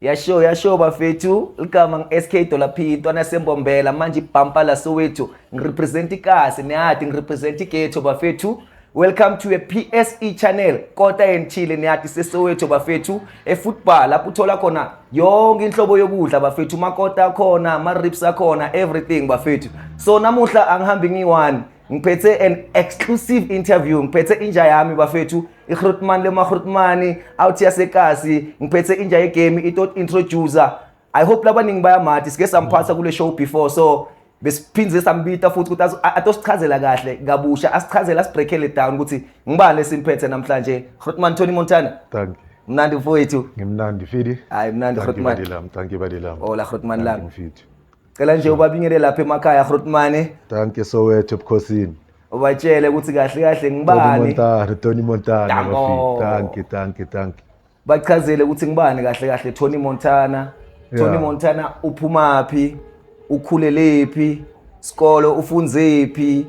Yasho bafethu igama ngi-SK Dollar P intwana sembombela manje ibhampa la Soweto ngirepresent ikasi niyathi ngirepresent ighetto bafethu. Welcome to a PSE channel Kota and Chile niyathi seSoweto bafethu efootball lapho uthola khona yonke inhlobo yokudla bafethu makota akhona ama-ribs akhona everything bafethu. So namuhla angihambi ngiyi-one ngiphethe an exclusive interview ngiphethe inja yami bafethu iGrootman lemaGrootman out yasekasi ngiphethe inja yegame itot introducer. I hope labaningi bayamathi sike samphatha kule show before so besiphinze sambita futhi ukuthi atosichazela kahle kabusha asichazela asibreakele down ukuthi ngibani lesimphethe namhlanje Grootman Tony Montana. Thank you. Mnandi mfowethu. Ngimnandi Fidi. Hayi mnandi Grootman. Thank you badilami. Ola Grootman lami. Mfethu. Cela nje ubabingele lapha emakhaya Grootman. Thank you Soweto ebukhosini. Ubatshele ukuthi kahle ngibani. Tony Montana bafiki. Thank you. Bachazele ukuthi ngibani kahle Tony Montana. Tony Montana uphumaphi? Ukhulelephi? Skolo ufunzephi?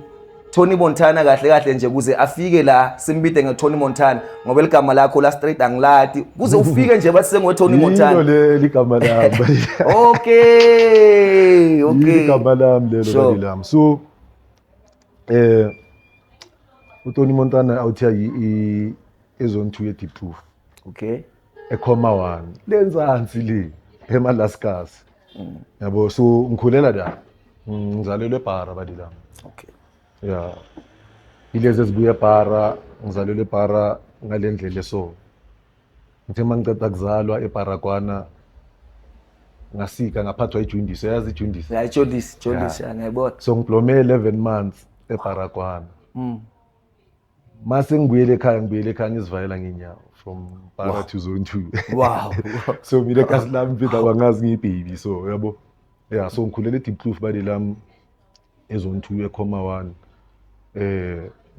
Tony Montana kahle nje kuze afike la simbide ngeTony Montana ngoba eligama lakho la straight angilati kuze ufike nje bathi sengo Tony Montana. Yilo le ligama lami. Okay. Igama lami lelo badilami. So uTony Montana awuthiya ezone 2 ye-Deep Proof. Okay. Ekhoma 1 lenzansi le eMalaskasi. Yabo so ngikhulela la. Ngizalelwe eBhara badilami. Okay. Yeah. Ilezi ezibuya eBhara, ngizalelwe eBhara ngalendlela so. Ngithe mangiceda kuzalwa eBharakwana ngasika ngaphathwa iJundice, yazi iJundice. Yeah, Jondis ngiyayibona. So ngiblome 11 months eBharakwana. Mase ngibuyele ekhaya ngizivayela nginyawo from Bhara to Zone 2. Wow. So mina kasi lami mfethu abangazi ngiyibaby so yabo. Yeah, so ngikhulela eDeep Proof badilami ezone 2 ekhoma 1.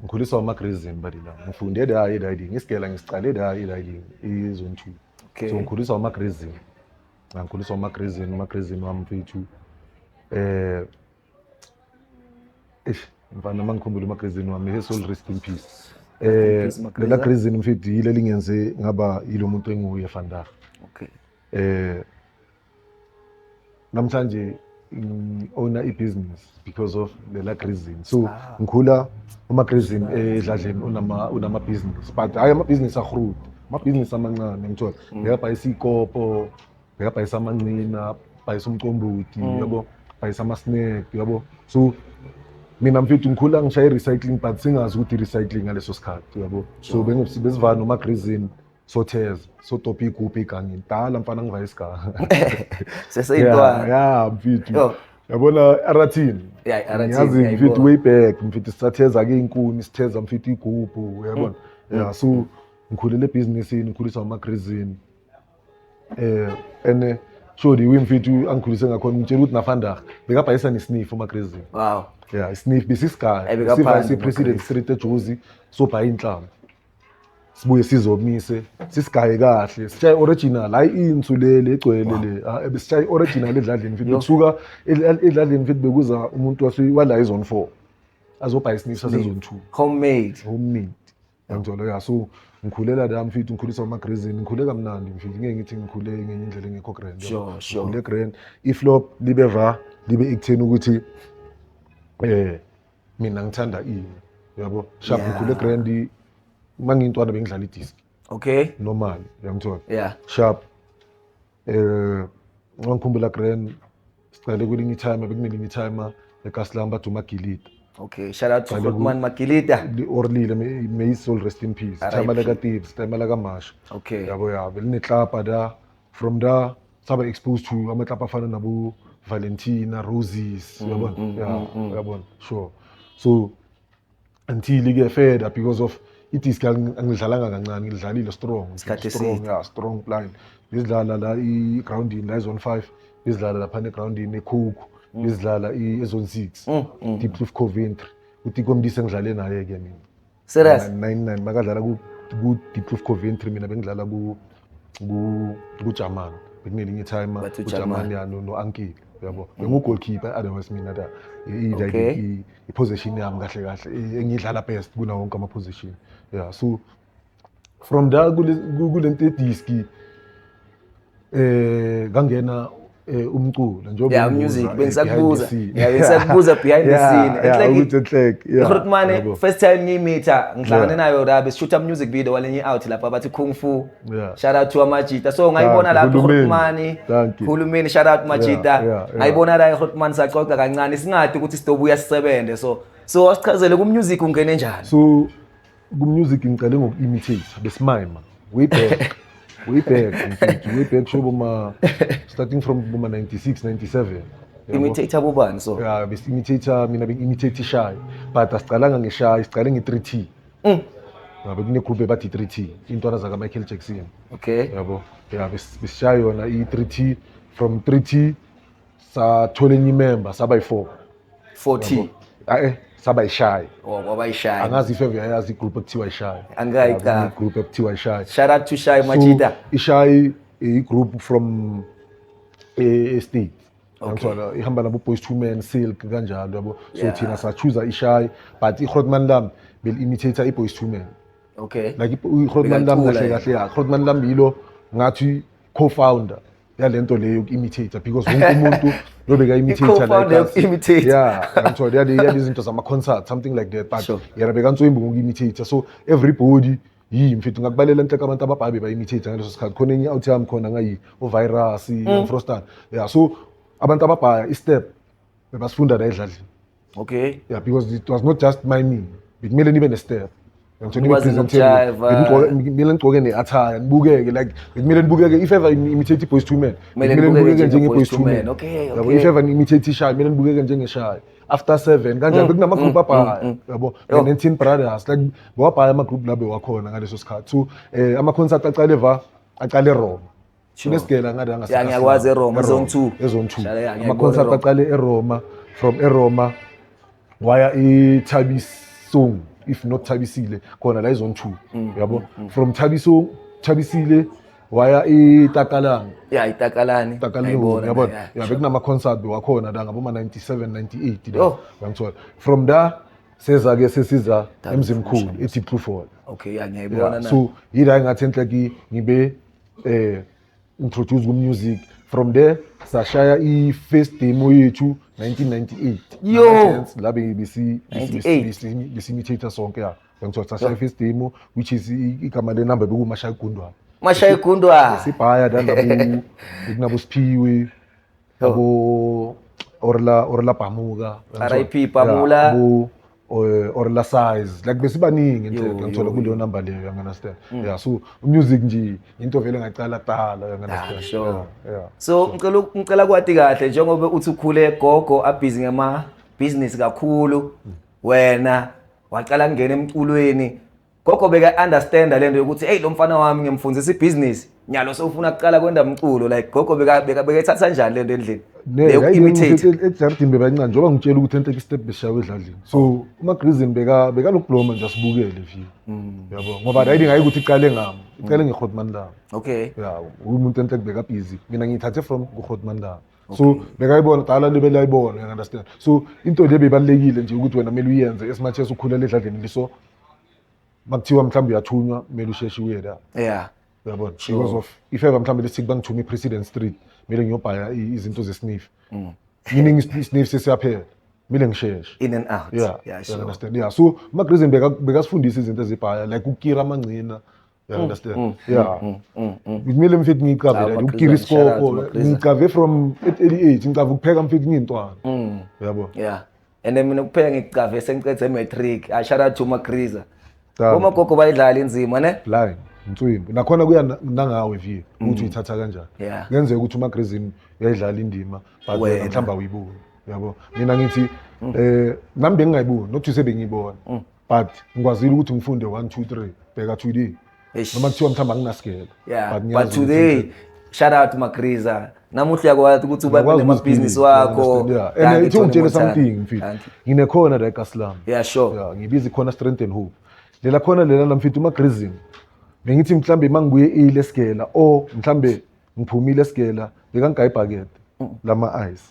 Ngikhuliswa amaGrazing badilami. Ngifunde la eRiding, isigela ngisicale la eRiding ezone 2. Okay. So ngikhuliswa amaGrazing. Ngikhuliswa amaGrazing wami mfethu. Mfana mangikhumbula amaGrazing wami, his soul rest in peace. Lela Grazing mfethu yile lingenze ngaba yilo muntu enguye vandag. Okay. Namhlanje owner i-business because of lela Grazing. So ngikhula amaGrazing edladleni unama business but hayi ama-business agroot, ama-business amancane ngithola. Ngiyabhayisa ikopo, ngiyabhayisa amancina, bhayisa umcombothi, yabo, bhayisa ama-snack, yabo. So mina mfethu ngikhula ngishaya recycling but singazi ukuthi recycling ngaleso sikhathi yabo. So besivana noma-Grazing sotheza sotopa igubhu igangeni dala mfana ngivaya isiganga. Seseyintwana. Yeah mfethu. Yabona Arathini. Yeah, Arathini. Yazi mfethu way back mfethu satheza ke inkuni sitheza mfethu igubhu yabona. Yeah, so ngikhulele ebusinessini ngikhuliswa ama-Grazing. Ene shodi wimfethu angikhulise ngakhona ngitshela ukuthi navandag bekabhayisa nesniff ama-Grazing. Wow. Yeah, sniff bisisigaya sivice president street eJozi sobha inhlamba. Sibuye sizomise sisigaye kahle sishaye original hayi insu lele egcwele le ebesishaye original edladleni mfethu kusuka edladleni mfethu bekuza umuntu wala izone 4 azobha isniff sasezone 2 homemade yangithola. Yeah, so ngikhulela la mfethu ngikhuliswa ama-Grazing ngikhule kamnandi mfethu ngeke ngithi ngikhule ngenye indlela engekho grand. Sure. Ngikhule grand iflop libe ekutheni ukuthi mina ngithanda ini yabo sharp ngikhule grand mangintwana bengidlala idisc. Okay. Normal yangithola. Yeah. Sharp ngikhumbula grand sicale kwelinye time bekunelinye time eKaslamba Duma Gilita. Okay, shout out to Grootman Magilita. Orlile may his soul rest in peace. Time la Tips, time la Mash. Okay. Yabo ya beline klapa da from there saba exposed to amaklapa afana nabo Valentina, Roses, yabona. Yeah, yabona. Sure. So until I get fed up because of it is ngidlalanga kancane ngidlalile strong. Strong blind. Bizidlala la i-grounding la zone 5, bizidlala lapha ne-grounding eKhuku, bizidlala i-zone 6. Deep Proof Coventry. Uthi komdise ngidlale naye ke mina. Serious? 99 makadlala ku Deep Proof Coventry mina bengidlala ku German. Bekunelinye time uJerman yano no-Ankile. Yabo bengu-goalkeeper otherwise mina da i-position yami kahle engidlala best kuna wonke ama-position. Yeah, so from there kulento ediski kangena umculo njengoba Yeah, ubuza, music behind bengisakubuza. the scene. Yeah, bengisakubuza behind the scene. ukuthi enhleke. Grootman first time ngiyimitha ngihlangane Yeah. nayo la beshoota music video walenye out lapha bathi Kung Fu. Yeah. Shout out to Amajita. So ngayibona lapho Hulumeni. Grootman. Thank you. Hulumeni shout out Majita. Yeah. Ngayibona la Grootman saxoxa kancane singadi ukuthi sidobuya sisebenze. So asichazele ku music ungene njani? So ku-music ngiqale ngoku-imitate besimima way back way back shobo starting from boma 96 97 Imitator bobani so? yeah besi-imitator mina beng-imitate Shy but asicalanga ngeShy sicale nge-3T ngabe kunegroup ebathi 3T intwana zaka Michael Jackson Okay. yabo yeah besishaya yona i-3T from 3T sathola enye member saba yi4 40. saba yi-Shy Wabayishaya. angazi if ever yazi igroup ekuthiwa i-Shy Angayika. group ekuthiwa i-Shy Shout out to Shy Majita. so i-Shy i-group from state ngithola ihamba nabo Boys to Men Silk kanjalo yabo so Yeah. thina sachoose i-Shy but i-Grootman Lam bel-imitator i-Boys to Men Okay. like i-Grootman Lam kahle kahle ya Grootman Lam yilo ngathi co-founder yalento leyo ku-imitator because wonke umuntu lobeka imitator Co-founder yoku-imitator. yeah ngithola yale izinto zama concert something like that but Sure. yena bekantswembu ngoku-imitator so everybody mfethu ngakubalela nhleka abantu ababhabe ba-imitator ngaleso sikhathi khona enye out yami khona ngayi uvirus Frostan yeah so abantu ababhaya i-step bebasifunda la edladlini Okay. yeah because it was not just miming bekumele nibe ne-step Nikwazi nokujiva. kumele nigcoke ne-attire nibukeke like bekumele nibukeke if ever imitate i-Boys to Men Kumele bekumele nibukeke nibukeke njenge-Boys to Men. Men Okay, yabo okay. if ever imitate i-Shy kumele nibukeke njenge-Shy after 7 kanjani bekunama-group abhaya yabo Yo. 19 brothers like bewabhaya ama-group labe wakhona ngaleso sikhathi so ama-concert aqale Roma kunesigela ngade Yeah, ngiyakwazi eRoma, Zone 2. ezone 2 Shale, yeah, ngiyakubona ama-concert eRoma. aqale eRoma from eRoma waya eThabisong if not Thabisile khona la ezone 2 yabo from Thabisile waya eTakalani Yeah, itakalani. Ngayibona, yabo yeah, yeah bekunama concert bewakhona la ngabo 97 98 Yo. ngiyangithola from there sesiza emzimkhulu ethi Blue Fall Okay, yeah, ngiyayibona yeah na. so yila ngathi enhle ngibe introduce ku music from there sashaya i-first demo yethu 1998 Yo. la bisi 98. imitator sonke ya ngithola sashaya i-first demo which is igama le number bekuMashaya Gundwane Mashaya Gundwane. sibhaya lana kunabo Siphiwe abo Orla Pamuka R.I.P. Pamula. abo Orla Size like besibaningi Yo, ngithola kuleyo number leyo you understand yeah so music nje into vele ngaqala qala you understand Sure. yeah So ngicela kwathi kahle njengoba uthi ukhule gogo abhizi ngama business kakhulu wena waqala ngene emculweni gogo beka understand lento yokuthi hey lo mfana wami ngimfundzisa ibusiness nyalo sewufuna ukuqala kwenda umculo like gogo beka ethatha kanjani lento endlini leyo imitate eJardini bebancane njengoba ngitshela ukuthi enhle step beshawe edladlini so uMagrizin beka lokubloma nje asibukele view yabo ngoba la idinga ukuthi iqale ngami iqale ngeGrootman Lam okay yeah umuntu enhle beka busy mina ngithathe from kuGrootman Lam so bekayibona qala libe layibona you understand so into le bebalekile nje ukuthi wena kumele uyenze as much as ukhulela edladlini liso makuthiwa mhlawumbe uyathunywa kumele usheshe uye la yeah yabona because of if ever mhlawumbe lesithi bangithuma iPresident Street kumele ngiyobhaya izinto zesniff meaning isniff sesiyaphela kumele ngisheshe in and out yeah sure. you understand yeah so uMagrizin bekasifundisa izinto ezibhaya like ukukira amangcina you understand yeah kumele mfethu ngiqave la ukukira isikoko ngiqave from 88 ngiqave ukupheka mfethu ngintwana yabo yeah and then mina kuphela ngicave sengicede matric I shout out to Magriza Damn. Uma gogo bayidlala inzima ne blind Mtswimbi nakhona kuya nangawe view ukuthi uyithatha kanjani Yeah. kuyenzeka ukuthi uMagrizin uyayidlala indima but Wena. mhlamba uyibona yabo mina ngithi nami bengingayiboni not use bengiyibona but ngikwazile ukuthi ngifunde 1 2 3 bheka 2D Eish. noma kuthiwa mhlamba nginaskele yeah ngiyazi but ukuthi today shout out to Magriza namuhla yakwazi ukuthi uba ngiyakwazi nema business ukuzibhilisa, wakho you understand? Thank and you, ithi Tony ungitshele Montana. something mfethu Thank you. nginekhona la eKaslam yeah sure yeah ngibiza khona Strength and Hope lela khona lela namfethu uMagrizin bengithi mhlambe mangibuye ileskela o mhlambe ngiphumile eskela bekangayibhaket lama ice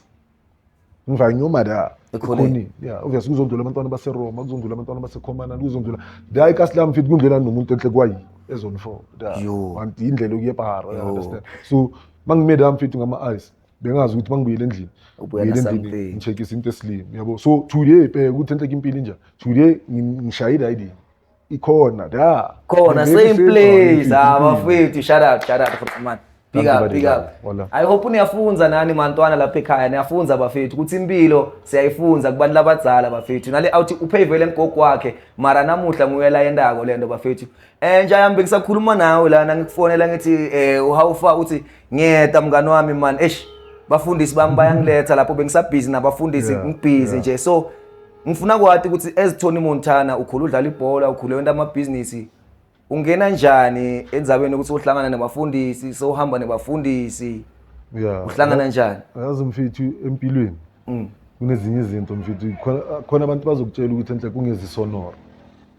ngiva nyoma la Ekhoneni. yeah obviously kuzondlula abantwana baseRoma kuzondlula abantwana baseKhomana kuzondlula la eKaslam mfethu kungena nomuntu enhle kwayi ezone 4 Yo. wanti indlela okuye para you understand so mangimade amfithu ngama ice bengazi ukuthi mangibuyele endlini Ubuya na something. ngicheckisa into eslim yabo so today bheka ukuthi enhle impilo injani today ngishayida ID ikhona da Khona same place bafethu shout out for man. Big up. Wala. I hope niyafunza nani mantwana lapha ekhaya niyafunza bafethu ukuthi impilo siyayifunza kubantu labadzala bafethu nale awuthi uphevele ngogo wakhe mara namuhla nguyela yendako lento bafethu njayami bengisakhuluma nawe lana ngikufonela ngithi how far uthi ngiyeda mngani wami man bafundisi bami bayangiletha lapho bengisabhizi nabafundisi ngibhizi nje so ngifuna kwathi ukuthi ezithoni Montana ukhulu udlala ibhola ukhulu wenda amabhizinisi ungena njani endzabeni ukuthi uhlangana nabafundisi so uhamba nebafundisi uhlangana njani yazi mfethu empilweni kunezinye izinto mfethu khona abantu bazokutshela ukuthi enhle kungezisonoro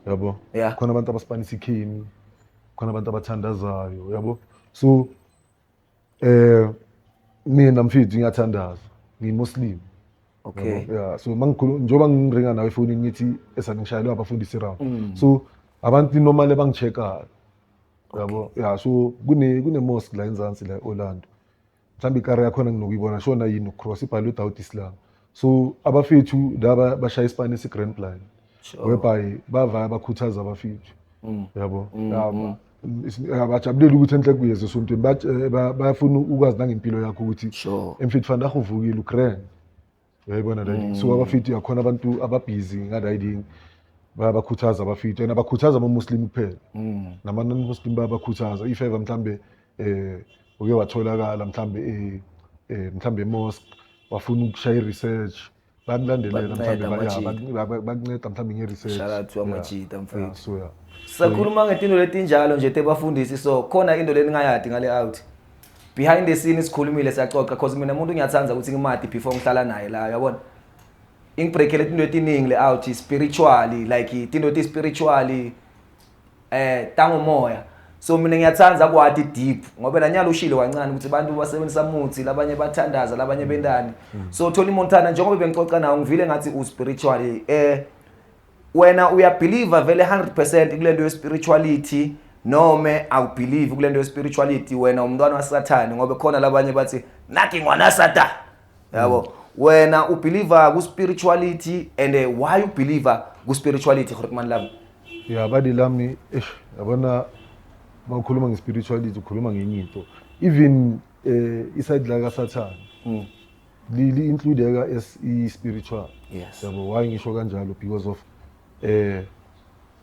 yabo khona abantu abaspanisa ikhemi khona abantu abathandazayo yabo so mina mfethu ngiyathandaza ngimuslim okay so mangikhuluma njoba ngiringa nawe efonini ngithi esaningishayelwa abafundisi round so abantu normally bangichecka yabo so kune mosque la eNzansi la Orlando mhlambi ikari yakhona nginokuyibona shona yini ukross ibhalwe without Islam so abafethu laba bashaya iSpanish Grand Line whereby bavaya bakhuthaza abafethu yabo abajabulela ukuthi enhle kuyeze esontweni bayafuna ukwazi nangempilo yakho ukuthi emfethu fanele uvukile ukreng uyayibona la so abafethu yakhona abantu ababhizi ngadaiding bayabakhuthaza abafethu and abakhuthaza ama-Muslim kuphela nama non-Muslim bayabakhuthaza if ever mhlambe uke watholakala mhlambe mosque wafuna ukushaya research bakulandelela mhlambe bakunceda mhlambe nge-research shout out to amajita mfethu so sakhuluma ngezinto letinjalo nje tebafundisi so khona into leningayadi ngale out behind the scenes sikhulumile siyaxoxa because mina umuntu ngiyathanza ukuthi ngimadi before ngihlala naye la uyabona ingibreakele into etiningi le out spiritually like into eti spiritually tango moya so mina ngiyathanza kwathi deep ngoba lanyalo ushilo kancane ukuthi abantu basebenzisa muthi labanye bathandaza labanye bendani so Tony Montana njengoba bengixoxa nawe ngivile ngathi uspiritually wena uyabelieve vele 100% kulento ye spirituality nome awubelieve kulento ye spirituality wena umntwana waSathane ngoba khona labanye bathi nathi ngwana Satan yabo wena ubeliever ku spirituality and why you believer ku spirituality Grootman lami badi lami yabona mawukhuluma nge-spirituality ukhuluma ngenye into even iside la kaSathane li includeka as i-spiritual yabo why ngisho kanjalo because of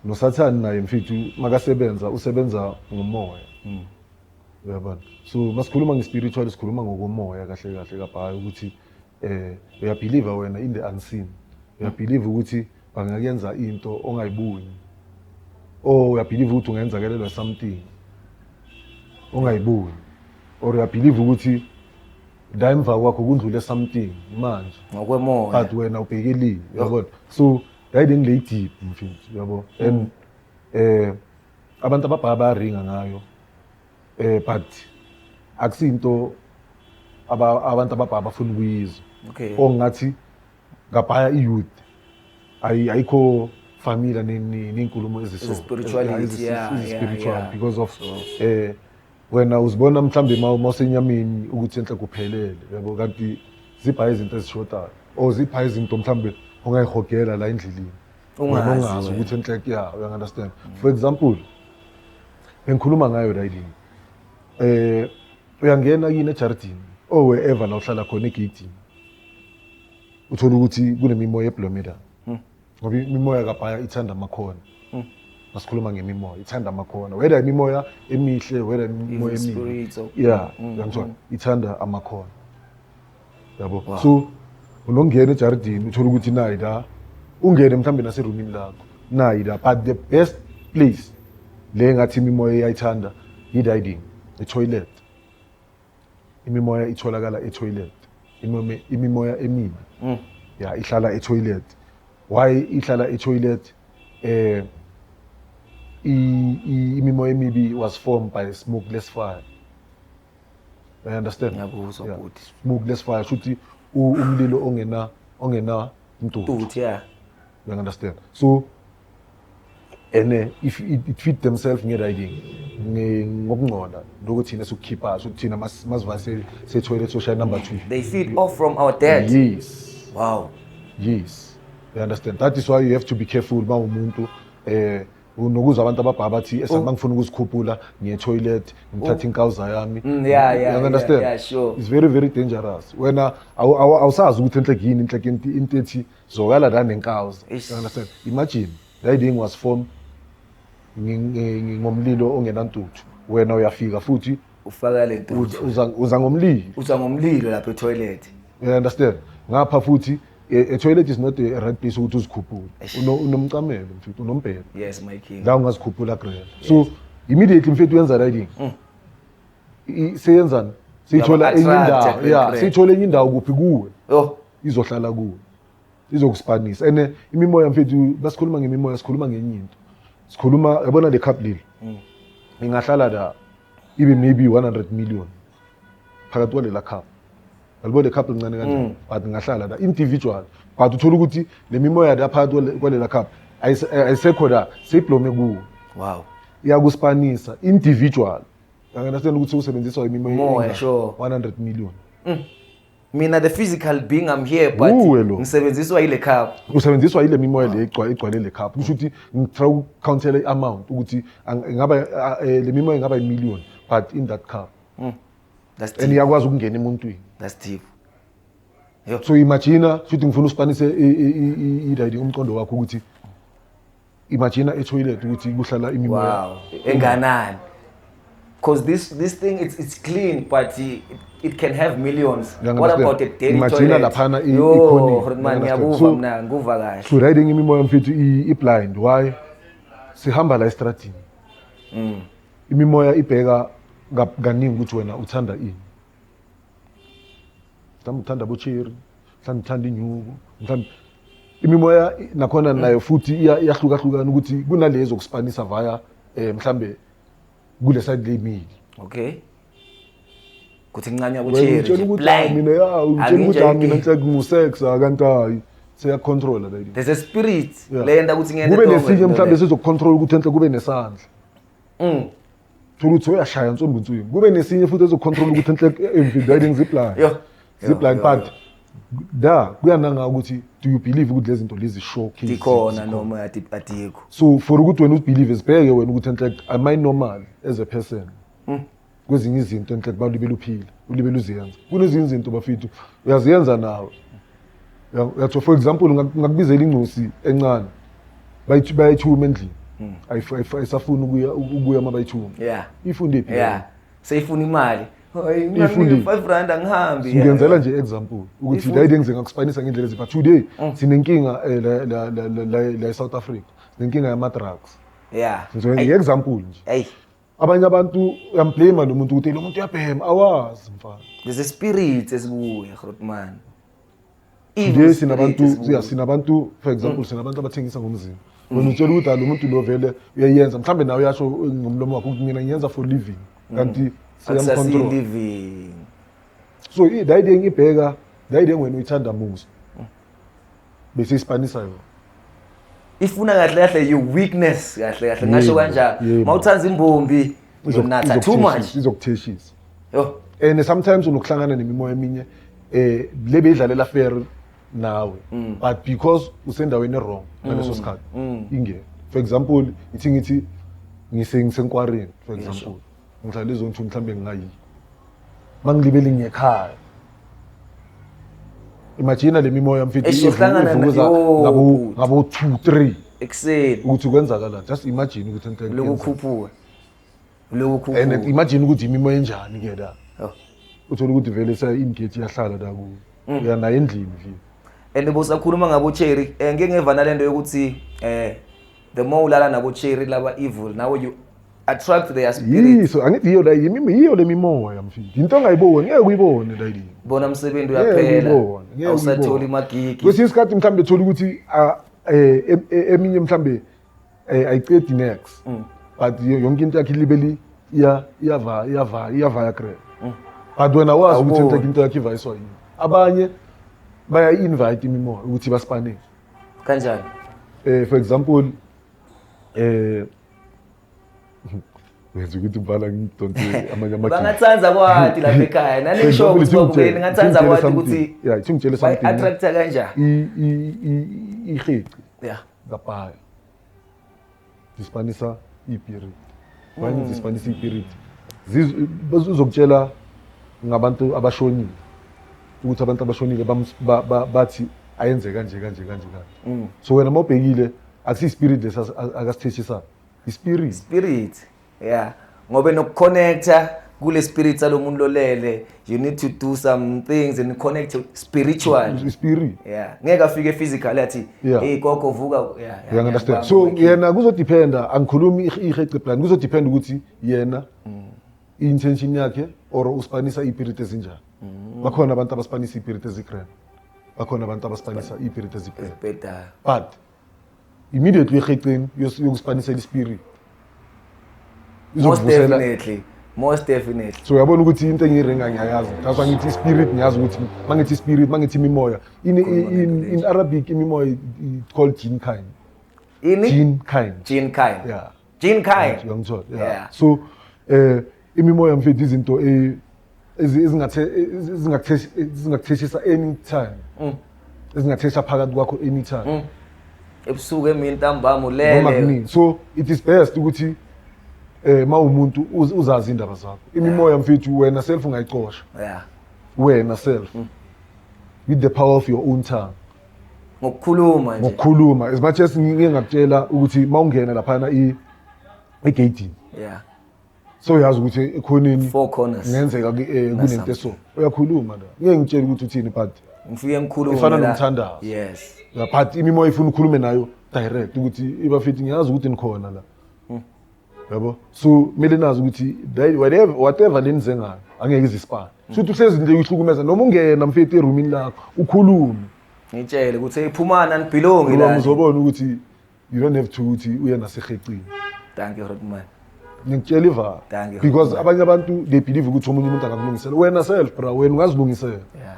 noSathane naye mfethu makasebenza usebenza ngomoya uyabona so masikhuluma nge-spiritual sikhuluma ngokomoya kahle kabhayi ukuthi uyabelieve wena in the unseen uyabelieve ukuthi bangayenza into ongayiboni uyabelieve ukuthi ungenzakelelwa something ongayiboni or uyabelieve ukuthi la emva kwakho kundlule something manje ngokwemoya but wena ubhekelile uyabona so yayide ngile deep mfethu yabo and abantu ababhaya bayaringa ngayo but akusinto abantu ababhaya bafuna ukuyizwa ongathi ngabhaya iyouth ayikho familiar nenkulumo eziso spirituality spiritual because of wena uzibona mhlambe mawusenyameni ukuthi enhle kuphelele yabo kanti zipha izinto ezishotayo zipha izinto mhlambe ongayihogela la endleleni ungazi ukuthi enhle you understand for example engikhuluma ngayo la endlini uyangena yini ejardini wherever la uhlala khona egate uthola ukuthi kunemimoya eblomeda ngoba imimoya kabhaya ithanda amakhona masikhuluma ngemimoya ithanda amakhona whether imimoya emihle whether imimoya emibi ngiyangizwa ithanda amakhona yabo so unongena ejardini uthola ukuthi nayi la ungene mhlambe naserumini lakho nayi la but the best place le ngathi imimoya iyayithanda yi-hiding e-toilet imimoya itholakala e-toilet imimoya emibi ihlala e-toilet why ihlala e-toilet imimoya emibi was formed by smokeless fire I understand smokeless fire shuthi umlilo ongena mtutu you understand so and if it fit themselves nge-riding ngokungcola lokuthi thina sikukhipha ukuthi thina masiva se-toilet social number 2 They feed off from our debt. yes Wow. yes you understand that is why you have to be careful ba umuntu unokuzwa abantu ababhaba bathi esangifuna ukuzikhuphula ngiye-toilet ngithatha inkawuza yami Yeah, you understand yeah, sure. it's very very dangerous wena awusazi ukuthi enhle yini into ethi zokala la nenkawuza you understand imagine riding was formed ngomlilo ongenantuthu wena uyafika futhi Ufaka le nto. uza ngomlilo Uza ngomlilo lapha e-toilet. you understand ngapha futhi a toilet is not a right place ukuthi uzikhuphule unomcamelo mfethu unombhelo Yes, my king. la ungazikhuphula grela so immediately mfethu wenza riding seyenzani siyithola enye indawo siyithola enye indawo kuphi kuwe Oh, izohlala kuwe izokuspanisa and imimoya mfethu basikhuluma ngemimoya sikhuluma ngenye into sikhuluma yabona le cup leli ingahlala la ibe maybe 100 million phakathi kwalela cup yalibona le cup lincane kanjani but ingahlala la individual but uthola ukuthi le mimoya la phakathi kwalela cup ayisekho la seyiblome kuwe wow. iyakuspanisa individual understand ukuthi usebenziswa imimoya Sure. 100 million Mina the physical being I'm here but ngisebenziswa ile cup. usebenziswa ile mimoya le igcwale le cup kusho ukuthi ngitry ukukountela i-amount ukuthi ngaba le mimoya ingaba i-million but in that cup That's and deep. iyakwazi ukungena emuntwini That's deep. so imagine futhi ngifuna uspanise i-riding umqondo wakho ukuthi imagine e-toilet ukuthi kuhlala imimoya Wow. Enganani. Because this thing it's clean but it can have millions. What about the daily imagine toilet? laphana Yo, man ngiyakuva mina nguva kahle. so riding imimoya mfethu i-blind why sihamba la estradini imimoya ibheka kaningi ukuthi wena uthanda ini mhlawumbe uthanda bocherry mhlawumbe uthanda inyuku mhlawumbe imimoya nakhona nayo futhi iyahlukahlukana ukuthi kunalezo kuspanisa via mhlawumbe kule side lemili Okay. Kuthi ngincanya utshela kucherry. ukuthi mina utshela ukuthi mina nhle ngusex akantayi seya control la There's a spirit Yeah. lenda ukuthi ngene kube nesinye mhlawumbe sizokucontrol ukuthi enhle kube nesandla ukuthi uyashaya nsombo nswini kube nesinye futhi ezokucontrol ukuthi enhle riding zipline Yo. zipline but da kuyananga ukuthi do you believe ukuthi lezi zinto lezi showcase Dikhona noma adikho. so for ukuthi wena ubelieve sibheke wena ukuthi enhle am I normal as a person kwezinye izinto enhle balibele uphila ulibele uziyenza kunezinye izinto bafithu uyaziyenza nawe yathi for example ngakubizela ingcosi encane bayithuma endlini ayisafuna ukuya mabayithuma Yeah. ifunde phi Yeah. Seyifuna imali. Hayi Ifundi. mina 5 rand angihambi. ngiyenzela nje example ukuthi la ideng ngakuspanisa ngendlela but today sinenkinga la South Africa sinenkinga yama drugs Yeah. ngizoyenza example nje Hey, abanye abantu uyamblame lo muntu ukuthi lo muntu uyabhema awazi mfana there's a spirit esibuye Grootman. today sinabantu for example sinabantu abathengisa ngomzimba wena utshela ukuthi lo muntu lo vele uyayenza mhlambe nawe uyasho ngomlomo wakho ukuthi mina ngiyenza for living kanti siyamcontrol living. so ididing ibheka ididing wena uyithanda muso bese ispanisa yona Ifuna kahle kahle your weakness kahle kahle ngasho kanjani. Mawuthanza imbombi uzonatha too much. izokutheshisa Yo. and sometimes unokuhlangana nemimoya eminye lebe idlalela fair nawe but because usendaweni wrong ngaleso sikhathi ingeke for example ngithi ngisenkwareni for example ngihlala izonto mhlambe ngingayi mangilibele ngekhaya imagine le mimoya mfethu ivuza ngabo 2-3 Ekseni ukuthi kwenzakala just imagine ukuthi into lokukhuphuka. and imagine ukuthi imimoya enjani ke la Oh. uthola ukuthi vele sa ingate iyahlala la ku uyanayo endlini nje And bosakhuluma ngabo cherry ngeke ngevana lento yokuthi the more ulala nabo cherry laba evil now you attract their spirit. yiso angithi yiyo la yiyo le mimoya mfethu into ongayiboni ngeke uyibone la yini Bona umsebenzi uyaphela. Awusatholi imagigi. kwesinye isikhathi mhlambe ethola ukuthi eminye mhlambe ayicedi next but yonke into yakhe libeli iyava grade but wena wazi ukuthi into yakhe ivayiswa yini abanye baya invite imimoya ukuthi baspanele Kanjani? for example wenza ukuthi ubhala ngidonse amanye ama bangatsanza kwathi lapha ekhaya nanisho ukuthi babukeli ngatsanza kwathi ukuthi yeah ngitshele something attracta kanjani iheci yeah ngapaya dispanisa ipirit wani dispanisa ipirit uzokutshela ngabantu abashonile ukuthi abantu abashonile bathi ayenze kanje so wena mawubhekile akusi spirit akasitheshisa spirit yeah ngobe nokuconnecta kule spirit salomuntu lolele you need to do some things and connect spiritual spirit yeah ngeke afike physical athi hey gogo vuka yeah understand so yena kuzodependa angikhulumi ihece plan kuzodependa ukuthi yena intention yakhe or uspanisa ipirit ezinjani bakhona abantu abaspanisa ipirit ezikrem bakhona abantu abaspanisa ipirit ezikrem but immediately eheceni yokuspanisela ispirit most definitely so uyabona ukuthi into engiyirenga ngiyayazi that's why ngithi spirit ngiyazi ukuthi mangithi spirit mangithi imimoya in Arabic imimoya it's called jinn kind yeah jinn kind yeah so imimoya mfethu izinto ezingakutheshisa anytime ezingathesha phakathi kwakho anytime ebusuku emini ntambama ulele so it is best ukuthi mawumuntu uzazi indaba zakho imimoya mfethu wena self ungayicosha yeah wena self with the power of your own tongue ngokukhuluma as much as ngike ngakutshela ukuthi mawungena lapha egate yeah so uyazi ukuthi ekhoneni four corners ngenzeka kunento eso uyakhuluma la ngeke ngitshela ukuthi uthini but ngifike ngikhuluma ifana nomthandazo yes but imimoya ifuna ukukhulume nayo direct ukuthi ibafethi ngiyazi ukuthi nikhona la yabo so kumele nazi ukuthi whatever lenze ngayo angeke izisipana futhi uhlezi nje uyihlukumeza noma ungena mfethu eroomini lakho ukhulume ngitshele ukuthi ephumana nibelongi la uzobona ukuthi you don't have to ukuthi uye nasehecini thank you Rodman ngitshela iva because abanye abantu they believe ukuthi omunye umuntu akakulungisela wena self bra wena ungazilungisela yeah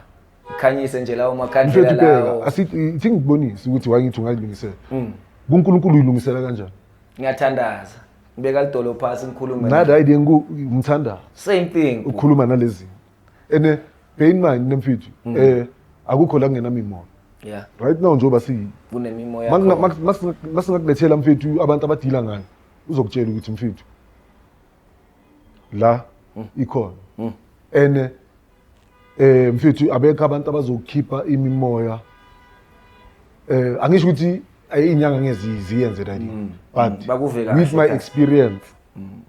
khanyise nje lawo makhandlela lawo asithi ithi ngibonise ukuthi wangithi ungazilungisela kuNkulunkulu uyilungisela kanjani ngiyathandaza ngibeka lidolo phasi ngikhulume nada idea ngumthanda same thing ukukhuluma nalezi ene bear in mind nemfithu akukho la kungena mimoya yeah right now njoba kunemimoya masingakulethela mfethu abantu abadila ngayo uzokutshela ukuthi mfethu la ikhona ene mfethu abekho abantu abazokhipha imimoya angisho ukuthi inyanga ngezi ziyenze la but with my experience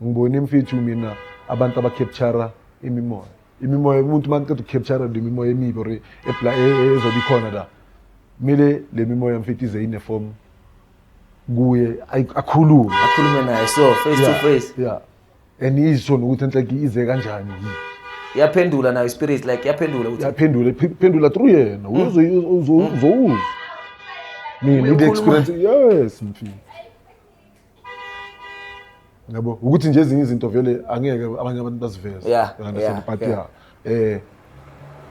ngibone mfethu mina abantu abacapture imimoya umuntu maqeda ucapture le mimoya emibi or ezobe ikhona la mile le mimoya mfethu ize ine form kuye akhulume naye so face to face yeah and isho nokuthi enhleki ize kanjani yaphendula nayo spirit like yaphendula ukuthi yaphendula through yena uzowuza mina the experience yes mfethu yabo ukuthi nje ezinye izinto vele angeke abanye abantu baziveza understand but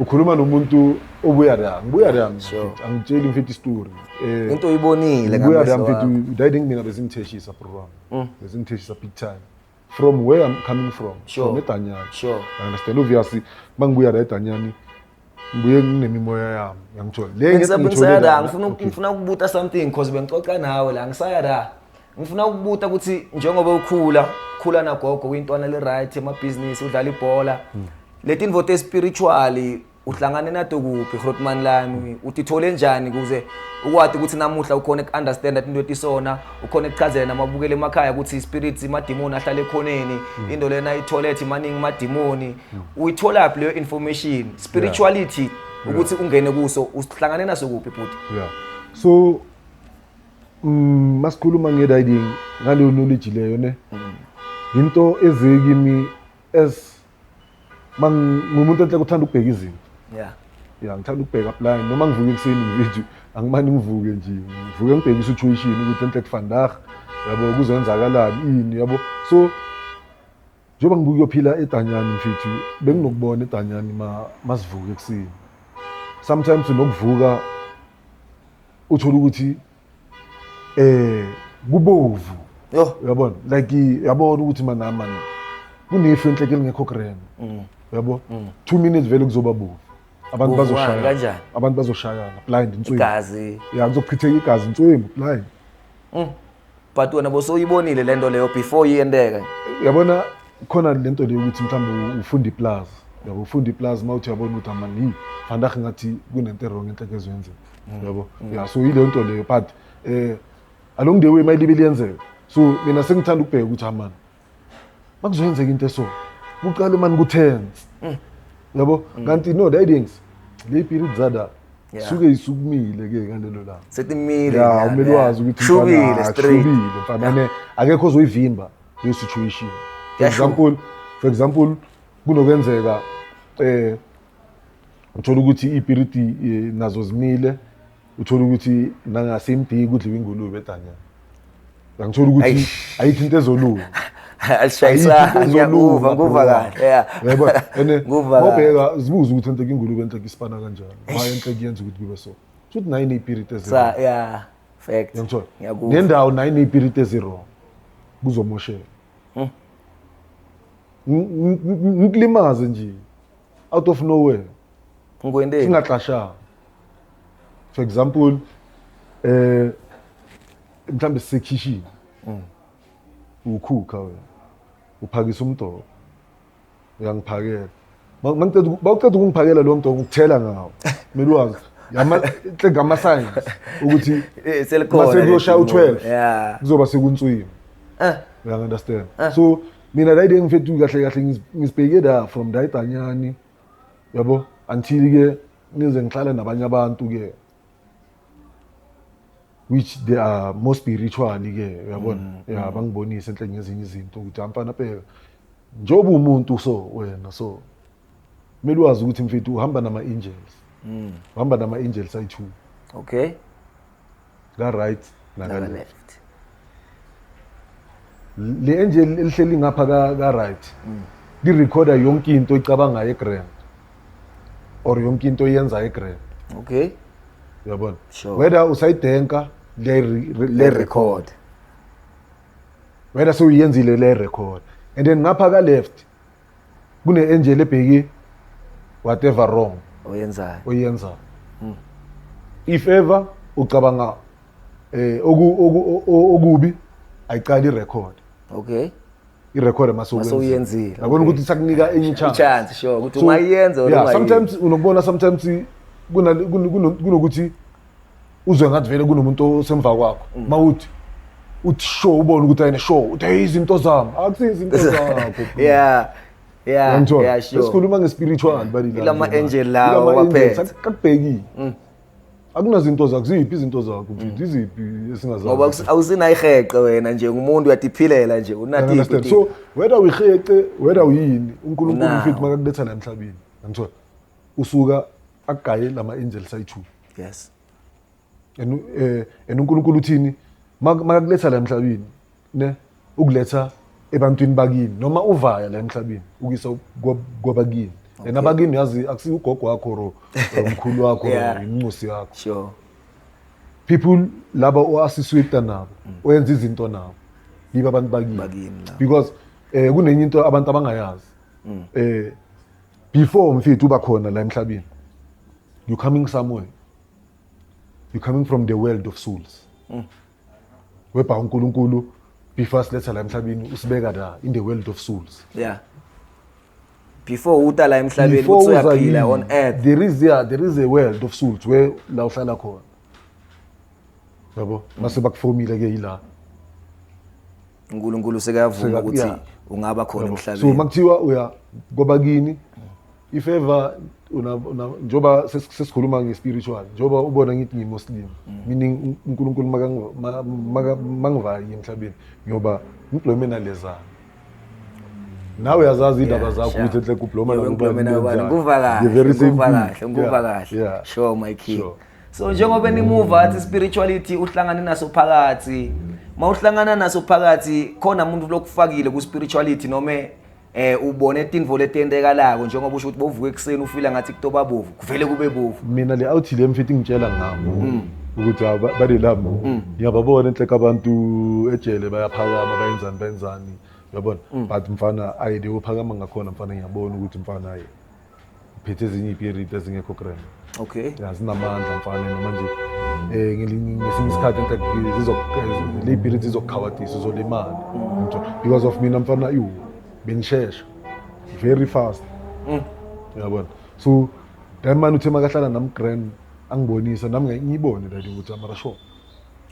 ukhuluma nomuntu obuya la angitsheli mfethu story into uyibonile ngamanye mfethu I think mina bezingitheshisa program bezingitheshisa big time from where I'm coming from eDanyani sure understand obviously mangibuya la eDanyani ngibuye nginemimoya yami ngiyangithola le ngifuna ukubuta something because bengixoxa nawe la ngisaya la ngifuna ukubuta ukuthi njengoba ukhula nagogo kwintwana le right ema-business udlala ibhola leti invote spiritually uhlangane nato kuphi Grootman lami utithole njani kuze ukwazi ukuthi namuhla ukhona ukunderstand into etisona ukhona ukuchazela namabukele emakhaya ukuthi spirits imademoni ahlala ekhoneni into lena itoilet maningi mademoni uyithola phi leyo information spirituality ukuthi ungene kuso uhlangane naso kuphi futhi yeah so masikhuluma nge-riding ngaleyo knowledge leyo ne into ezekimi ngumuntu enhle uthanda ukubheka izinto ngithanda ukubheka plan noma ngivuke ekseni mfethu angimani ngivuke nje ngivuke ngibheka i-situation ukuthi enhle vandag yabo kuzenzakalani ini yabo so njengoba ngibuka uyophila eDanyani mfethu benginokubona eDanyani masivuke ekseni sometimes unokuvuka uthola ukuthi kubovu Yo. uyabona like yabona ukuthi man kunefu enhleke lingekho grand uyabo 2 minutes vele kuzoba bovu abantu Bovu bazoshayana kanjani? abantu bazoshayana blind inswemu Igazi. ya kuzochitheka igazi inswemu blind But wena bosoyibonile lento leyo before iyendeka. yabona khona lento leyo ukuthi mhlawumbe ufunda iplaza yabo ufunda iplaza mawuthi yabona ukuthi amani vandag ngathi kunento wrong enhleke ezwenze yabo ya so ile nto leyo but along the way mayilibe liyenzeka so mina sengithanda ukubheka ukuthi amani makuzoyenzeka into eso kuqala manje ku-tense yabo kanti no the idings le period zada suke isukumile ke ngalelo la Setimile. ya umele wazi ukuthi shubile straight. shubile mfana akekho ozoyivimba le situation for example kunokwenzeka uthola ukuthi iperiod nazo zimile uthola ukuthi nangasemdiki kudliwa ingulube edanya ngithola ukuthi ayikho into ezolunga Alishayisa nguva kahle. Yeah. yebo ene Nguva kahle. ngobheka zibuza ukuthi enhleke ingulube enhleke isipana kanjani hayi enhleke yenza ukuthi kube so futhi nayo iperiod ezero Yeah, fact. yangithola Ngiyakuva. nendawo nayo iperiod ezero kuzomoshela ngikulimaze nje out of nowhere Ngikwendeni. singaxashanga for example mhlambe sisekhishini ukhukha wena uphakisa umdoko uyangiphakela bawuceda ukungiphakela lo mdoko ngikuthela ngawo kumele wazi ngama science ukuthi Selikhona. mase kuyoshaya u12 Yeah. kuzoba sekunswimi you understand so mina la idea ngifethu kahle kahle ngisibheke da from dayidanyani yabo until ke nize ngihlala nabanye abantu ke which they are more spiritual ke uyabona yeah bangibonisa enhle ngezinye izinto ukuthi amfana phela njoba umuntu so wena so kumele wazi ukuthi mfethu uhamba nama angels uhamba nama angels ayi2 Okay. la right na Naka left left. le angel elihleli ngapha ka right li recorder yonke into icabanga egrand or yonke into yenza egrand Okay. uyabona Sure. whether usayidenka le record whether sewuyenzile le record and then ngapha ka left kune angel ebheki whatever wrong Oyenzayo. oyenza if ever ucabanga okubi ayiqala irecord Okay. irecord masowenzile Masowuyenzile. yabona ukuthi sakunika enye chance Chance sure ukuthi ungayenza or yeah ungayenzi. sometimes unokubona sometimes kunokuthi uzwe ngathi vele kunomuntu osemva kwakho mawuthi uthi show ubone ukuthi ayine show uthi hey izinto zami akusizi izinto zakho Yeah. Yeah, yeah, sure. Sikhuluma nge-spiritual bali la. Ilama angel lawo baphethe. Akubheki. Akunazinto zakho, ziphi izinto zakho mfethu, iziphi esingazazi. Ngoba awusinayiheqe wena nje umuntu uyadiphilela nje unathi. So whether uyiheqe, whether uyini, uNkulunkulu mfethu makakuletha la emhlabeni. Ngithola. Usuka agaye lama angels ayi2. Yes. And uNkulunkulu uthini? Makakuletha la emhlabeni, ne? Ukuletha ebantwini bakini noma uvaya la emhlabeni ukuyisa kwabakini yena bakini yazi akusiyo ugogo wakho ro umkhulu wakho inxusi yakho Sure. People laba oassociate nabo oyenza izinto nabo yiba abantu bakini because kunenye into abantu abangayazi before mfethu uba khona la emhlabeni you coming somewhere, you coming from the world of souls weba uNkulunkulu before letha la emhlabeni usibeka la in the world of souls. Yeah. Before uta la emhlabeni ukuthi uyaphila on earth. There is a world of souls where la uhlala khona. Yabo, mase bakufomile ke ila. uNkulunkulu sekayavuma ukuthi ungaba khona emhlabeni. So makuthiwa uya kwabakini if ever njoba sesikhuluma nge-spiritual njoba ubona ngithi ngi-Muslim meaning uNkulunkulu mangivayi emhlabeni ngiyoba ngibhlome nalezana nawe uyazazi indaba zakho ukuthi enhle kubloma nguva kahle sure my king. So njengoba nimove athi spirituality uhlangane naso phakathi mawuhlangana naso phakathi khona umuntu lokufakile ku spirituality noma ubone tinvo letendekalako njengoba usho ukuthi bovuka ekseni ufila ngathi kutoba bovu kuvele kube bovu. Mina le outhi le mfethi ngitshela ngabo ukuthi bale lami ngiyababona enhle abantu ejele bayaphakama bayenzani uyabona but mfana ayide uphakama ngakhona mfana ngiyabona ukuthi mfana ayi phethe ezinye iperiod ezingekho grand Okay. yazinamandla mfana noma nje ngesinye isikhathi into le period izokukhawathisa uzolimala because of mina mfana bengishesha very fast uyabona so then man uthe makahlala nami grand angibonisa nami ngiyibone la ukuthi amara sure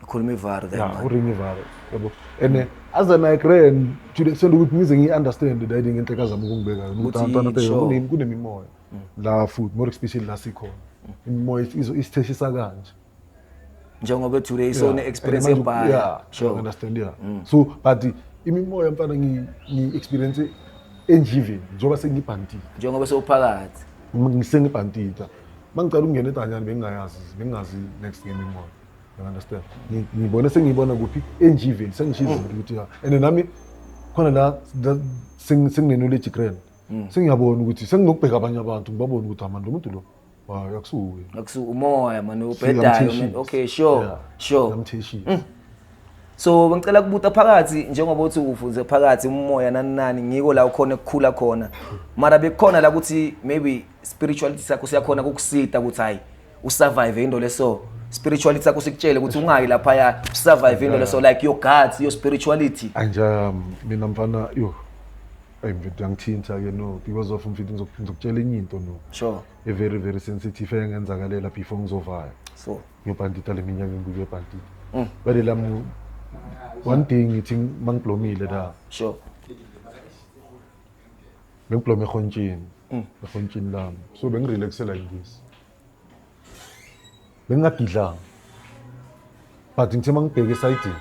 Ukhuluma ivaro then. yeah uringi varo yabo ene azana grand sendo ukuthi ngize ngiunderstand that ngento ekazama ukungibeka ukuthi abantwana kunemimoya la futhi more especially la sikhona imimoya isitheshisa kanje Njengoba today so ne experience ebhaya. Yeah, sure. Understand yeah. So but imimoya mfana ngi experience enjiveni njoba sengibhantile. Njengoba sewuphakathi. Ngisengibhantita. Mangicala ukungena eDanyani bengazi next game imimoya. You understand? Ngibona kuphi enjiveni sengishizile ukuthi yeah. And nami khona la senginenolege grand. Sengiyabona ukuthi senginokubheka abanye abantu ngibabona ukuthi amandla umuntu lo yakusuke. Umoya man ubhedayo man. Okay, sure. Yamtheshisa. So bengicela kubuta phakathi njengoba uthi ufuze phakathi umoya nani ngiko la ukhona ukukhula khona. Mara bekukhona la ukuthi maybe spirituality sakho siyakhona ukukusita ukuthi hayi usurvive into leso. Spirituality sakho sikutshele ukuthi ungayi lapha ya survive into leso like your God, your spirituality. Anja mina mfana mfethu angithinta ke no because of mfethu ngizokutshela enye into no. Sure. A very very sensitive engenzakalela before ngizovaya. So ngiyobhantita leminyaka ngiyobhantita. Bale lami one thing ngithi mangiblomile la. Sure. Bengiblome ekhonjini lami. So bengirelaxela ngisi. Bengingagidlanga. But ngithe mangibheka eside,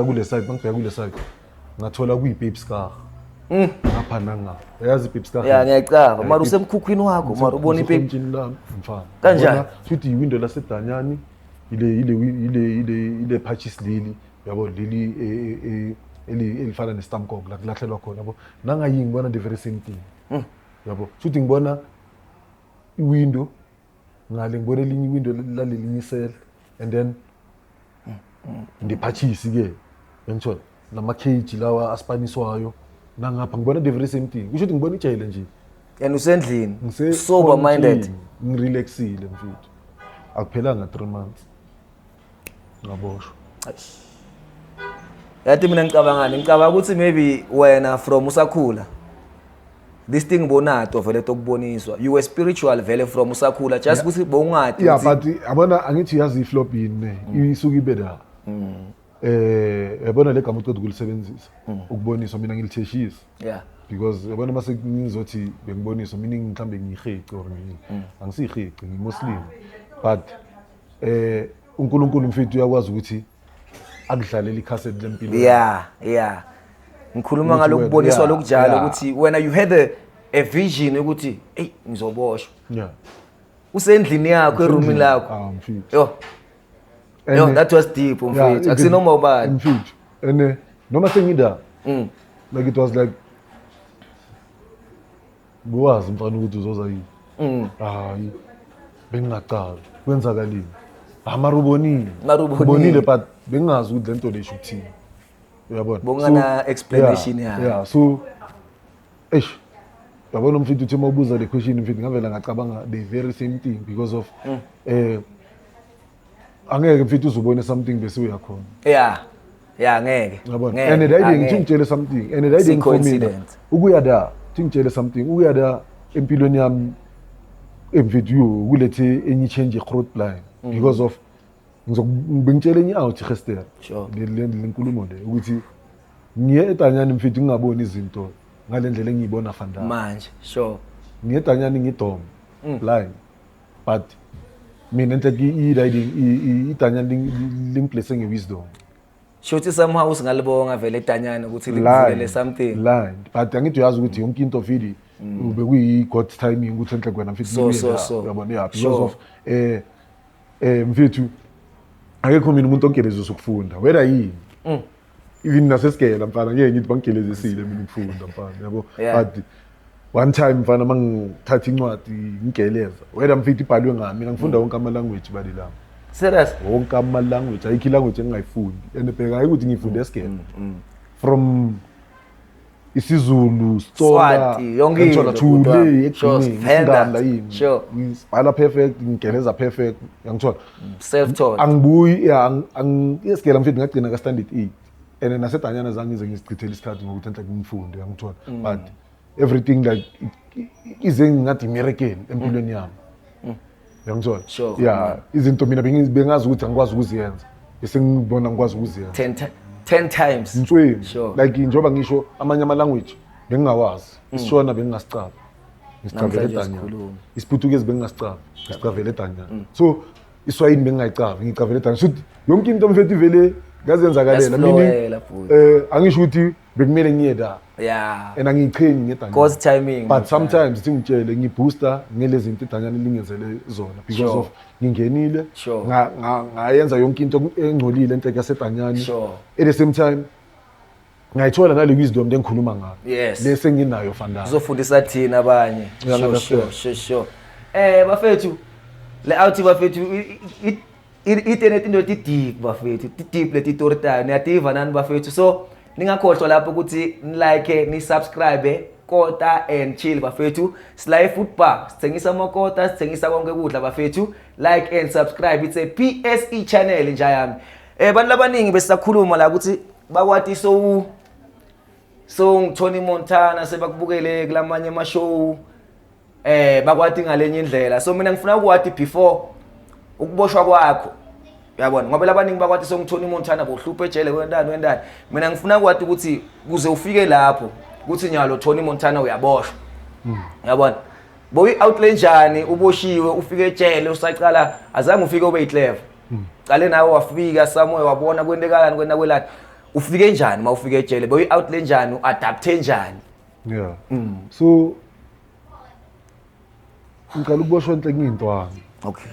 kule side. Ngathola kuyipape scar. Ngapha nanga. Uyazi ipape scar? Yeah, ngiyacava. Mara usemkhukhwini wakho, mara ubona ipape ekhonjini lami mfana. Kanjani? Futhi iwindow laseDanyani ile patches leli. Yabo leli elifana neStamkok la kulahlelwa khona yabo. Nangayi ngibona the very same thing. Yabo. Futhi ngibona iwindow ngale ngibona elinye iwindow lalelinye cell and then ndiphathisi ke ngithola nama cage lawa aspaniswayo nangapha ngibona the very same thing kusho ukuthi ngibona ijele nje and usendlini sober minded ngirelaxile mfethu akuphelanga 3 months ngaboshwa yathi mina ngicabanga ukuthi maybe wena from usakhula this thing bonato vele tokuboniswa you were spiritual vele from usakhula just ukuthi bowungathi yeah but abona angithi yazi iflop yini isuka ibeda yabona le gama uqeda ukulisebenzisa ukuboniswa mina ngilitheshisa yeah because yabona mase ngizothi bengiboniswa mina mhlambe ngiheci or ngini angisiheci ngimuslim but uNkulunkulu mfethu uyakwazi ukuthi akudlalela icassette lempilo yeah ngikhuluma ngalokuboniswa lokujala ukuthi wena you had a vision ukuthi hey ngizoboshwa yeah usendlini yakho eroomini lakho mfethu yo that was deep mfethu akusinoma ubani mfethu noma sengida like it was like buwazi mfana ukuthi uzoza yini hayi bengingaqala kwenzakalini marubonile but bengazi ukuthi lento lesho ukuthini uyabona bongana explanation yeah so yabona mfethu uthi mawubuza le question mfethu ngavela ngacabanga the very same thing because of angeke mfethu uzubone something bese uyakhona yeah ngeke yabona and I ngithi ngitshele something and I didn't coincidence ukuya da ngitshele something ukuya da empilweni yami mfethu kulethe enye change growth plan because of ngizobengitshela enye out Chester le nkulumo le ukuthi ngiye eDanyani mfethu ngingaboni izinto ngalendlela engiyibona fanda manje sure ngiye eDanyani ngidom blind but mina enhle iDanyani lingiplace ngewisdom shothi somehow usingalibonga vele eDanyani ukuthi likuvulele something blind but angithi uyazi ukuthi yonke into vidi ube kuyi God timing ukuthi enhle kwena mfethu uyabona yeah because of mfethu akekho mina umuntu ongelezwe ukufunda whether yini even nasesikela mfana ngeke ngithi bangigelezisile mina ukufunda mfana yabo but one time mfana mangithatha incwadi ngigeleza whether mfethu ibhalwe ngami mina ngifunda wonke ama language bali lapha Serious? wonke ama-language ayikho i-language engingayifundi and bheka ukuthi ngifunde esigele from isiZulu, Swati, yonke into, Thule, sure, ekugcineni, standard, isiganda yini. sure. Ngibhala perfect, ngigeleza perfect, ngiyangithola. Self-taught. Angibuyi, isigele mfethu ngagcina ka standard 8. And nasedanyana zange ngize ngizichithele isikhathi ngokuthi enhle ngifunde, ngiyangithola. But everything like ize ngathi miracle empilweni yami. Ngiyangithola. Sure. Yeah, izinto mina bengazi ukuthi angikwazi ukuziyenza. Bese ngibona ngikwazi ukuziyenza. 10 times. Ntswemi. Sure. Like njengoba ngisho amanye ama-language bengingawazi. Isishona bengingasicaba. Ngisicabele edanyana. Isiphuthukezi bengingasicaba. Ngisicabele edanyana. So iswahili bengingayicaba, ngicabele edanyana. So yonke into mfethu ivele ngazenzakalela. Mina Angisho ukuthi bekumele ngiye la. Yeah. And angiyiqhenyi ngedanyana. Cause timing. But sometimes ngitshele ngibooster ngelezi zinto idanyana lingenzele zona because of ngingenile ngayenza yonke into engcolile enhle yasedanyana. At the same time ngayithola nale wisdom engikhuluma ngayo. Yes. Bese nginayo fanda. Uzofundisa thina abanye. Sure. Bafethu le out bafethu internet into deep bafethu. Deep leti torta niyativa nani bafethu. So ningakhohlwa lapho ukuthi like ni subscribe Kota and Chill bafethu. Sly Food Bar sithengisa amakota, sithengisa konke kudla bafethu. Like and subscribe, it's a PSE channel nje yami. Bantu labaningi besisakhuluma la ukuthi bakwati so Tony Montana sebakubukele kulamanye ama show bakwati ngalenye indlela. So mina ngifuna ukwathi before ukuboshwa kwakho. Uyabona ngoba labaningi bakwati so Tony Montana bohluphe ejele kwendani. Mina ngifuna ukwathi ukuthi kuze ufike lapho ukuthi nyalo Tony Montana uyaboshwa. Uyabona? Boy outline njani uboshiwe ufike ejele usaqala azange ufike ube clever. Qale nawe wafika somewhere wabona kwentekalani kwenda kwelani. Ufike njani mawufike ejele boy outline njani uadapte njani? Yeah. So ngicela ukuboshwa enhle ngintwana. Okay.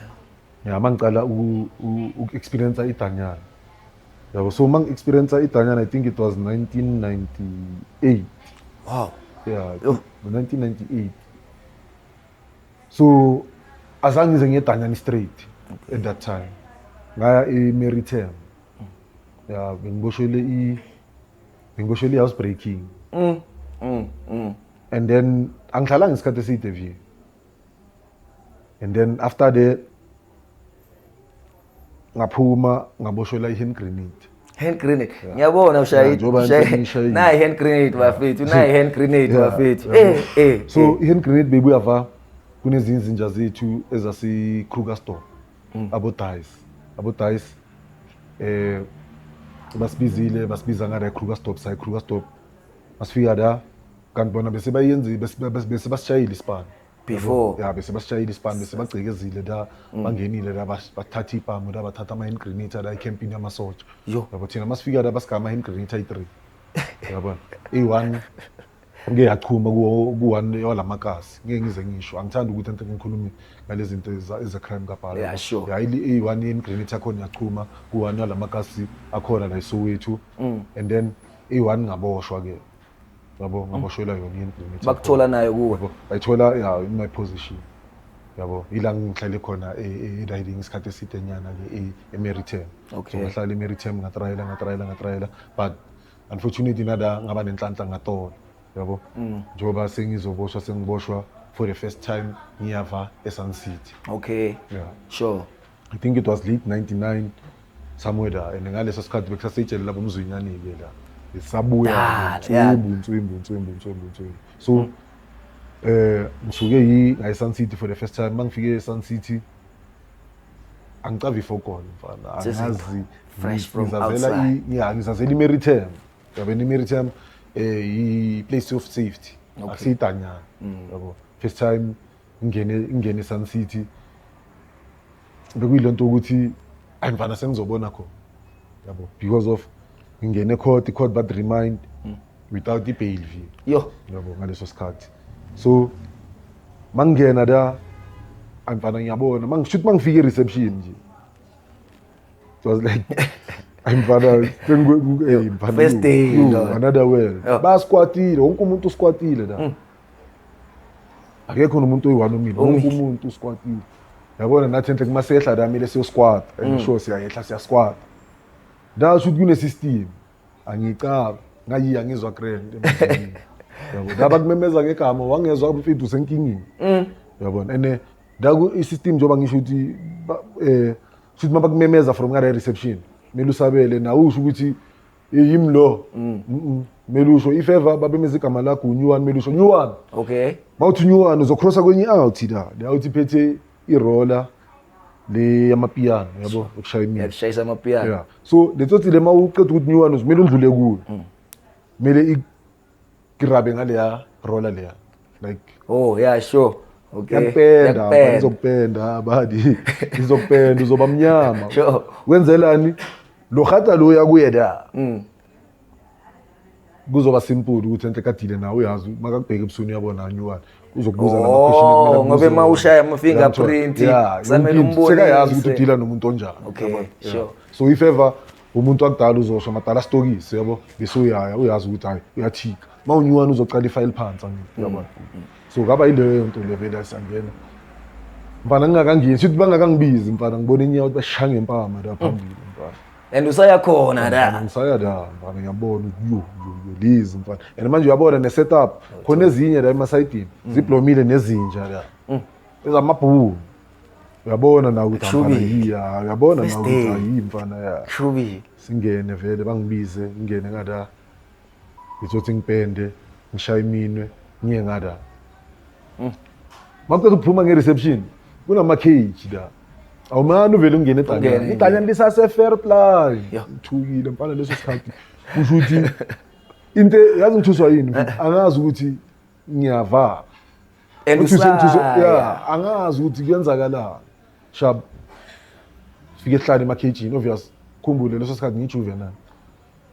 Yeah, mangicala experience idanyana. Yabo so mang experience idanyana I think it was 1998. Wow. Yeah, 1998. So azange ngize ngedanyana straight at that time. Ngaya eMeritem. Yeah, bengiboshwele house breaking. And then angihlala ngesikhathi eside. And then after that ngaphuma ngaboshwela i-hand grenade. Hand grenade. Ngiyabona ushayidi. Nayi hand grenade bafethu, nayi hand grenade bafethu. So i-hand grenade bebuya kunezinye izinja zethu ezasi Krugersdorp. Abo dice. Basibiza ngare Krugersdorp, say Krugersdorp. Masifika la kanti bona bese bayenzi bese basishayile ispan. Before. Yeah, bese basishayile ispan bese bagcikezile la bangenile la bathatha iphamu la bathatha ama hand grenade la ecampini yamasotsha. Yabo thina masifika la basigama hand grenade ayi3. Yabona? I1 ngeke yachuma ku1 yolamakasi. Ngeke ngize ngisho. Angithandi ukuthi into ngikhuluma ngalezi zinto eza crime kaBhala. Yeah, sure. Yeah, i1 hand grenade yakhona yachuma ku1 yolamakasi akhona la eSoweto. And then i1 ngaboshwa ke. Yabo ngaboshwela yona hand grenade. Bakuthola nayo kuwe. Bayithola in my position. Yabo ila ngihlale khona riding isikhathi eside nyana ke eMeritem. Okay. So ngahlala eMeritem ngatrayela but unfortunately nada ngaba nenhlanhla ngatola. Yabo njoba sengiboshwa for the first time ngiyava eSun City. Okay. Yeah. Sure. I think it was late 99 somewhere there and ngaleso sikhathi bekusasejele lapho umzwinyane ke la. Isabuya ntswimbu. So ngisuke ngeSun City for the first time mangifike eSun City angicavi fokona mfana angazi fresh from outside. Ngizazela iMeritem. Yabona iMeritem i-place of safety. Akusiyidanyana. Yabo first time ngene eSun City bekuyilento ukuthi ayimfana sengizobona khona. Yabo because of ngene court but remind without the bail fee. Yabo ngaleso sikhathi. So mangena da ayimfana ngiyabona mangishuthi mangifika reception nje. It was like ayimfana first day another world. Basquatile wonke umuntu usquatile la. Akekho nomuntu oyi1 wonke umuntu usquatile. yabona nathi enhle kumasehla damile siyo squad angisho siyayehla siya squad dasho ukuthi kune system angicaba ngayiya ngizwa grand yabo laba kumemeza ngegama wangezwa umfithu senkingini yabona ene daku i-system njoba ngisho ukuthi sithi mabakumemeza from ngare reception mele usabele na usho ukuthi yimi lo melusho if ever babemeza igama lakho unyuwan melusho nyuwan okay mawuthi nyuwan uzocrossa kwenye out la uthi phethe iroller le yamapiano yabo ukushaya imini yakushayisa amapiano yeah so letsothi le mawuqeda ukuthi nyuwan uzimele undlule kuyo mele igrabe ngale ya roller leya like oh yeah sure okay yakupenda izokupenda badi izokupenda uzoba mnyama sure wenzelani lo khata lo yakuye la kuzoba simple ukuthi enhle kadile nawe uyazi makakubheka ebusweni uyabona nyuwan uzokubuza lama question kumele ngobe mawushaya ama fingerprint samele umbone sekayazi ukuthi udila nomuntu onjani okay sure so if ever umuntu akudala uzosho madala stokisi yabo bese uyaya uyazi ukuthi hayi uyathika mawunyuwan uzocala ifile phansi yabona so kaba yileyo nto levela asangena mfana ngingakangeni sithi bangakangibizi mfana ngibona inyawo ukuthi bashaya ngempama la phambili mfana and usaya khona la ngisaya la mfana ngiyabona ukuthi lizi mfana and manje uyabona ne setup khona ezinye la emasayidini ziblomile nezinja la ezamabhulu uyabona na ukuthi mfana yiya uyabona na ukuthi hayi mfana ya shubi singene vele bangibize ngene ngada ngizothi ngipende ngishaya iminwe ngiye ngada makuqeda ukuphuma nge-reception kunama cage la awumani uvele ungene eDanyani iDanyani lisase fair play ngithukile mfana leso sikhathi kusho ukuthi into yazi ngithuswa yini angazi ukuthi ngiyavala and yeah angazi ukuthi kuyenzakalani shab fike ehlala emakhejini obvious khumbule leso sikhathi ngijuvenile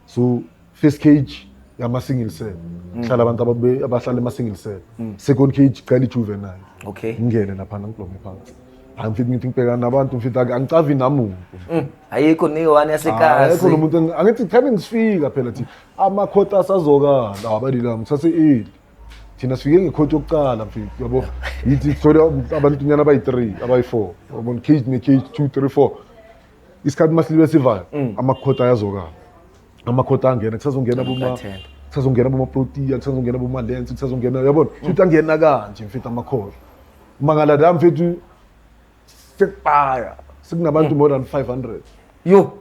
so first cage yama single cell hlala abantu abahlala ema single cell second cage qala ijuvenile okay ngene lapha ngiblome phansi angifiti ngithi ngibhekana nabantu mfiti angicavi namuntu ayikho niwani yasekhaya ayikho nomuntu angithi time ngisifika phela thi amakhota asazokala abalila msase thina sifike ngekhoti yokuqala mfiti yabo yithi sorry abantu nyana abayi3 abayi4 yabona cage ne cage 2 3 4 isikhathi masilibe sivala amakhota ayazokala amakhota angena kusazongena boma protein kusazongena boma lens kusazongena yabona futhi angena kanje mfiti amakhota mangala dam mfiti sekupaya sekunabantu more than 500 yo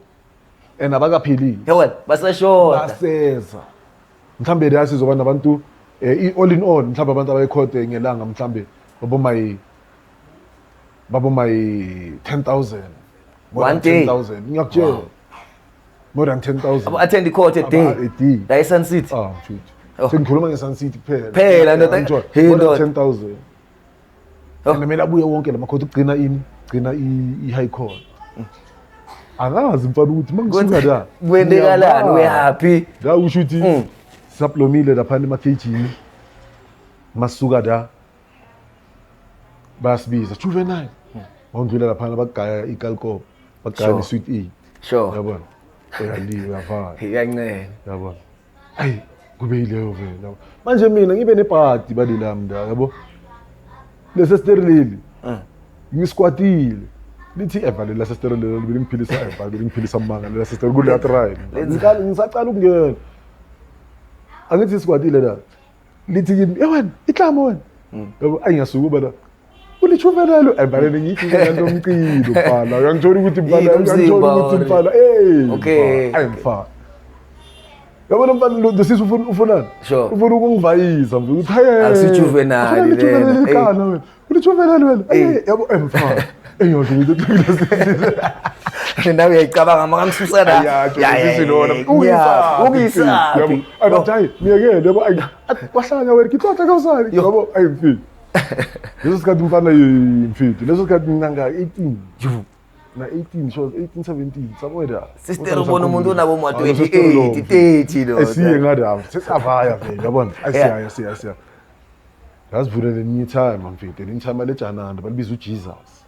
and abakaphili yewena basashota baseza mhlambe la sizoba nabantu all in all mhlambe abantu abayikhode ngelanga mhlambe baboma 10,000 one day 10,000 ngiyakutshela more than 10,000 aba attend the court a day la eSun City mfiti sengikhuluma ngeSun City phela ndoda more than 10,000 nemela abuye wonke lamakhoti ugcina i-high court angazi mfana ukuthi mangisuka la kwendekalani we happy la usho ukuthi saplomile lapha emakhejini masuka la basibiza juvenile wondlula lapha abagaya ikalkop bagaya isweet e sure yabona uyaliwe yavala iyancela yabona ayi kube yileyo vele manje mina ngibe nebhadi balilamda yabo lese sterilili ngiskwatile lithi evale la sterilili ngiphilisa evale ngiphilisa manga la sterilili kule atrial ngisaqala ukungena angithi sikwatile la lithi kimi wena ihlamo wena yabo ayingasuka bala ulichuvelelo evale ngithi nganto umcilo phala uyangithola ukuthi mfana okay ayimfana yabona mfana lo sisi ufunani ufuna ukungivayisa mfana uthi hayi akusijuvenile lena wena ulichuvelelo wena yabo emfana eyodwa into nawe uyayicabanga makangisusa la ya lona ukisa yabo abathi miyekele yabo kwahlanya wena kithatha kawusani yabo ayimfiti leso sikhathi mfana yimfiti leso sikhathi nganga 18 na 18 shows 18 17 somewhere there sister ubona umuntu onabo ma 28 30 lo esiye ngada sesavaya vele yabona asiya yasivule lenye time mfiti lenye time lejananda balibiza uJesus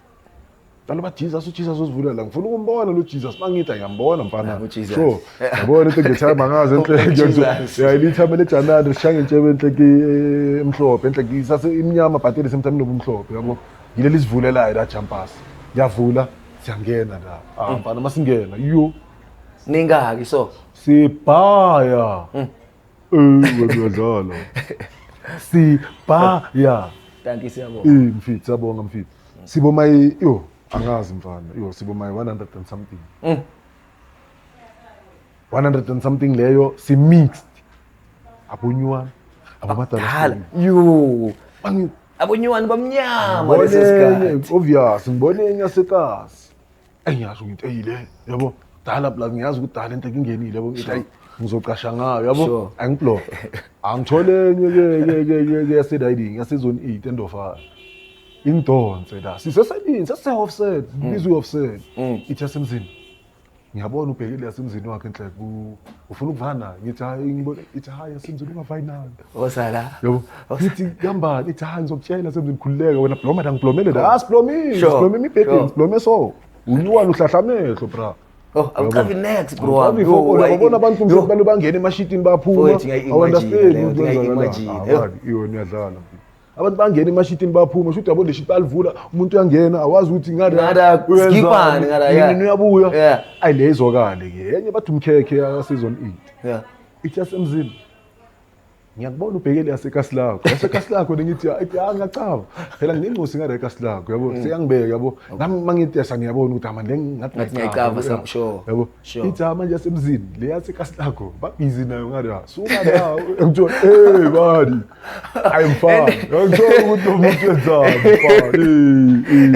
Talo Jesus usivule la ngifuna ukumbona lo Jesus mangithi ngiyambona mfana so yabona into ngethaba mangaze enhle yayilithama lejananda sishange ntshebe enhle emhlophe enhle ngisase imnyama bhatheli semthamini nobumhlophe yabo yileli sivulelayo la jumpers ngiyavula siyangena la mfana masingena yo ningaki so sibhaya wedlala sibhaya kanti siyabona mfiti sabonga mfiti sibo mayi yo angazi mfana yo sibo mayi 100 and something 100 and something leyo si mixed abonywana abadala yo abonywana bamnyama lesikhathi obvious ngibone enyasekasi engiyazi ukuthi eyile yabo dala plus ngiyazi ukuthi dala into engingenile yabo ngithi ayi ngizocasha ngayo yabo angiblo angithole ke yasediding yasezone 8 end of ingidonse la siseselini sase-offset bizwe offset ithi yasemzini ngiyabona ubhekile yasemzini wakhe enhle ufuna ukuvana ngithi hayi ngibona ithi hayi yasemzini ungavayinanga osala yabo ngithi kambani ithi hayi ngizokutshela yasemzini khululeka wena bloma la ngiblomele la siblome imibhedeni siblome so unyuwana uhlahla amehlo bra awucavi next bro wabona abantu mhlawumbe bangena emashitini baphuma awunderstand iyo niyadlala abantu bangena emashitini baphuma shuthi yabo le shit alivula umuntu uyangena awazi ukuthi ngada skipani ngada yini uyabuya ayilezokale ke enye bathi umkhekhe ya season 8 ithi yasemzini ngiyakubona ubhekele yasekhasilakho ngithi ngiyacaba phela nginengosi ngale ekhasilakho yabo seyangibeka yabo nami mangitesa ngiyabona ukuthi amanje ngathi ngiyacaba sure yabo ithi manje yasemzini le yasekhasilakho babhizi nayo ngada suka la ngitho badi I'm fine ngitho ukuthi umuntu wenzani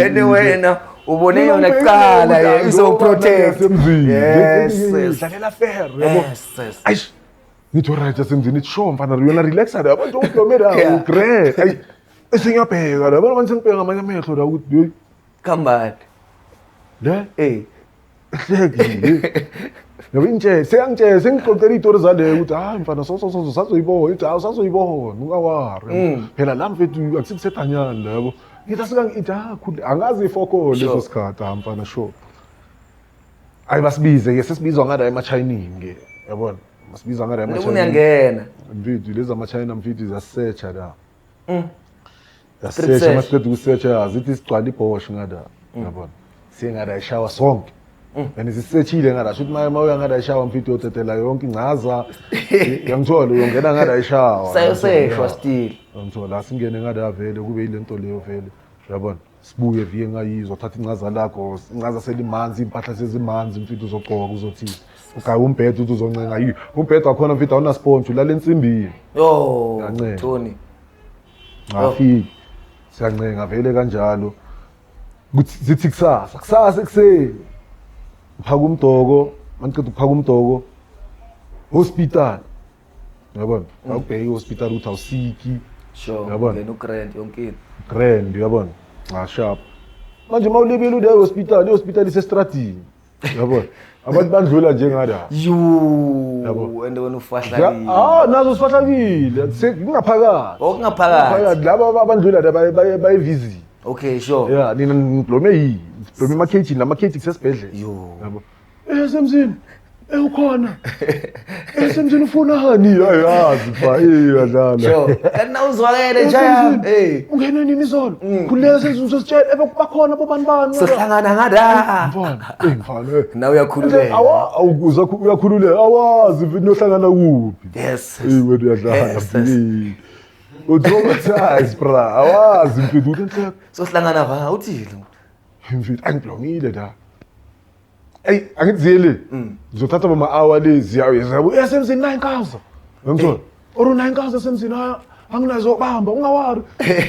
anyway na ubone yona kuqala iso protect yes dlalela fair yabo aish ngithi right yasemzini ithi show mfana yona relaxed abantu ublomela ugreat ay esingiyabheka la abantu sengibheka ngamanye amehlo la ukuthi kambani le hleki yabo inje sengitshela sengixoxela izitori zale ukuthi hayi mfana sazoyibona ithi sazoyibona ungawari phela la mfethu akusikusethanyana la yabo ngithi asingangithi khulu angazi ifoko leso sikhathi mfana show ayi basibize ke sesibizwa ngada ema-Chinese ke yabona masibiza ngara ama-China uniyangena mfethu lezi ama-China mfethu zasearcha la zasearcha masiqeda ukusearcha zithi sigcwala ibhoshi ngada yabona singada ishawa sonke and sisearchile ngada shothi mawuya ngada ishawa mfethu yothetela yonke ingcaza yangithola uyongena ngada ishawa sayoseshwa still ngithola singene ngada vele kube ile nto leyo vele yabona sibuye vike ngayizwa thatha ingcaza lakho ingcaza selimanzi impahla sezimanzi mfethu uzogcoka kuzothini ugayi umbhedo uthi uzoncenga yiyo umbhedo wakhona mfethu awuna sponge ulala ensimbini Tony ngafiki siyancenga vele kanjalo kuthi zithi kusasa ekuseni phaka umdoko mangiqeda ukuphaka umdoko hospital yabona awubheki hospital uthi awusiki yabona ugrand yonke grand yabona sharp manje mawulibele ude hospital isestradini yabona abantu bandlula njengada yabo and wena ufahlakile nazo sifahlakile sekungaphakathi okungaphakathi laba abandlula baye visit okay sure nina ngiblome ama-cage lama-cage kusesibhedlela yabo semzini ukhona semzini ufunani ayazi pha yadlala sure kanti nawuzwakele njaya ungene nini izolo khuleka sesizositshela bakhona bobani sohlangana ngada mfana nawe uyakhululeka uyakhululeka awazi mfethu nohlangana kuphi yes wena uyadlala utraumatized bra awazi mfethu uthi sohlangana uthile mfethu angiblongile la angiziyele ngizothatha bama-hour lezi yabo yasemzini 9,000 ngithola or 9,000 esemzini anginazobamba ungawari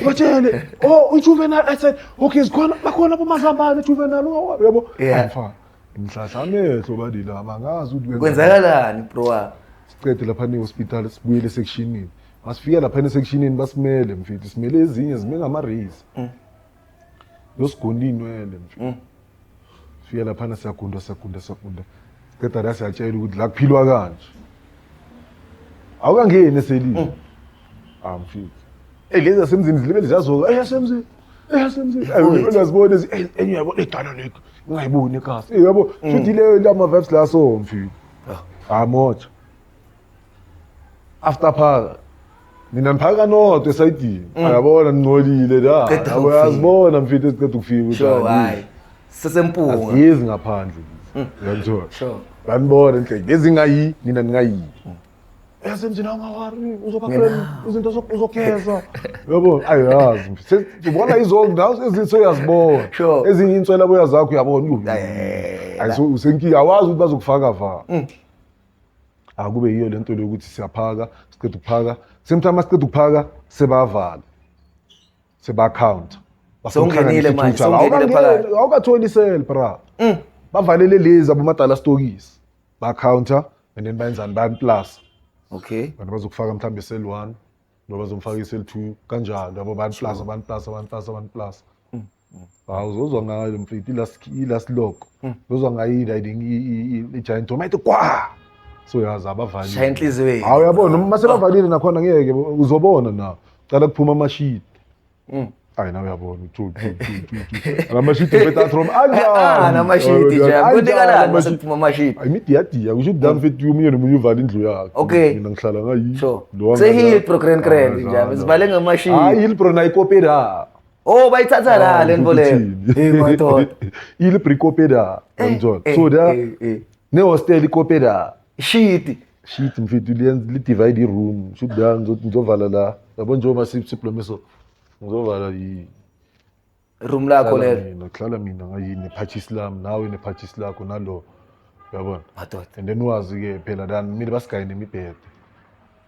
batshele ujuvenal I said okay bakhona bomazambane ujuvenal ungawari yabo mfana ngihlahla amehlo badila mangazi ukuthi kwenzakalani bro wami siqede lapha ne-hospital sibuyele esectionini masifika lapha ne-sectionini basimele mfethu simele ezinye zime ngama-race yosigondini wele mfethu fika laphana siyagunda qeda la siyatshela ukuthi la kuphilwa kanje awukangeni eselini mfethu lezi asemzini zilibele ziyazoka yasemzini uyazibona enye yabona edala lekho ungayiboni ekhasi yabo futhi lama-vibes la so mfethu moja after phaka mina niphaka nodwa esayidini ayabona ningcolile la yabo yazibona mfethu esiqeda ukufika sure hayi sesempunga asiyizi ngaphandle uyangithola sure banibona enhle lezingayi mina ningayi yasenjina ngawari uzobakela izinto zokukheza yabo ayazi sibona izonke nazo ezinto yazibona ezinye inswela boya zakho uyabona ayiso usenki awazi ukuthi bazokufaka va akube yiyo lento lokuthi siyaphaka siqeda ukuphaka sometimes siqeda ukuphaka sebavala seba account songenile manje songenile phakathi awukatholi sell bra bavalele lezi abomadala stokis ba counter and then bayenzani bayan plus okay abantu bazokufaka mhlambe cell 1 noma bazomfaka cell 2 kanjalo yabo bayan plus uzozwa ngayo mfethu last lock uzozwa ngayo i giant tomato kwa so yazi abavalile shaya inhliziyo hawu yabona uma sebavalile nakhona ngeke uzobona na qala kuphuma amashit hayi nawe uyabona amashit epetatrom namashit nje kodekala masekuphuma amashit immediate kusho ukuthi mfethu umunye nomunye uvala indlu yakhe mina ngihlala ngayi sehil program nje sibale ngamashit hayi ilpro nayikopera bayithatha la lento leyo madoda ilbricopeda ngizona so da ne hostel ikopeda shit mfethu li divide room shoot down ngizovala la yabo njengoba siplomeso ngizovala room lakho lelo ngihlala mina ngayini purchase lam nawe ne purchase lakho nalo yabona madoda and then wazi ke phela dani mina basigayi nemibhede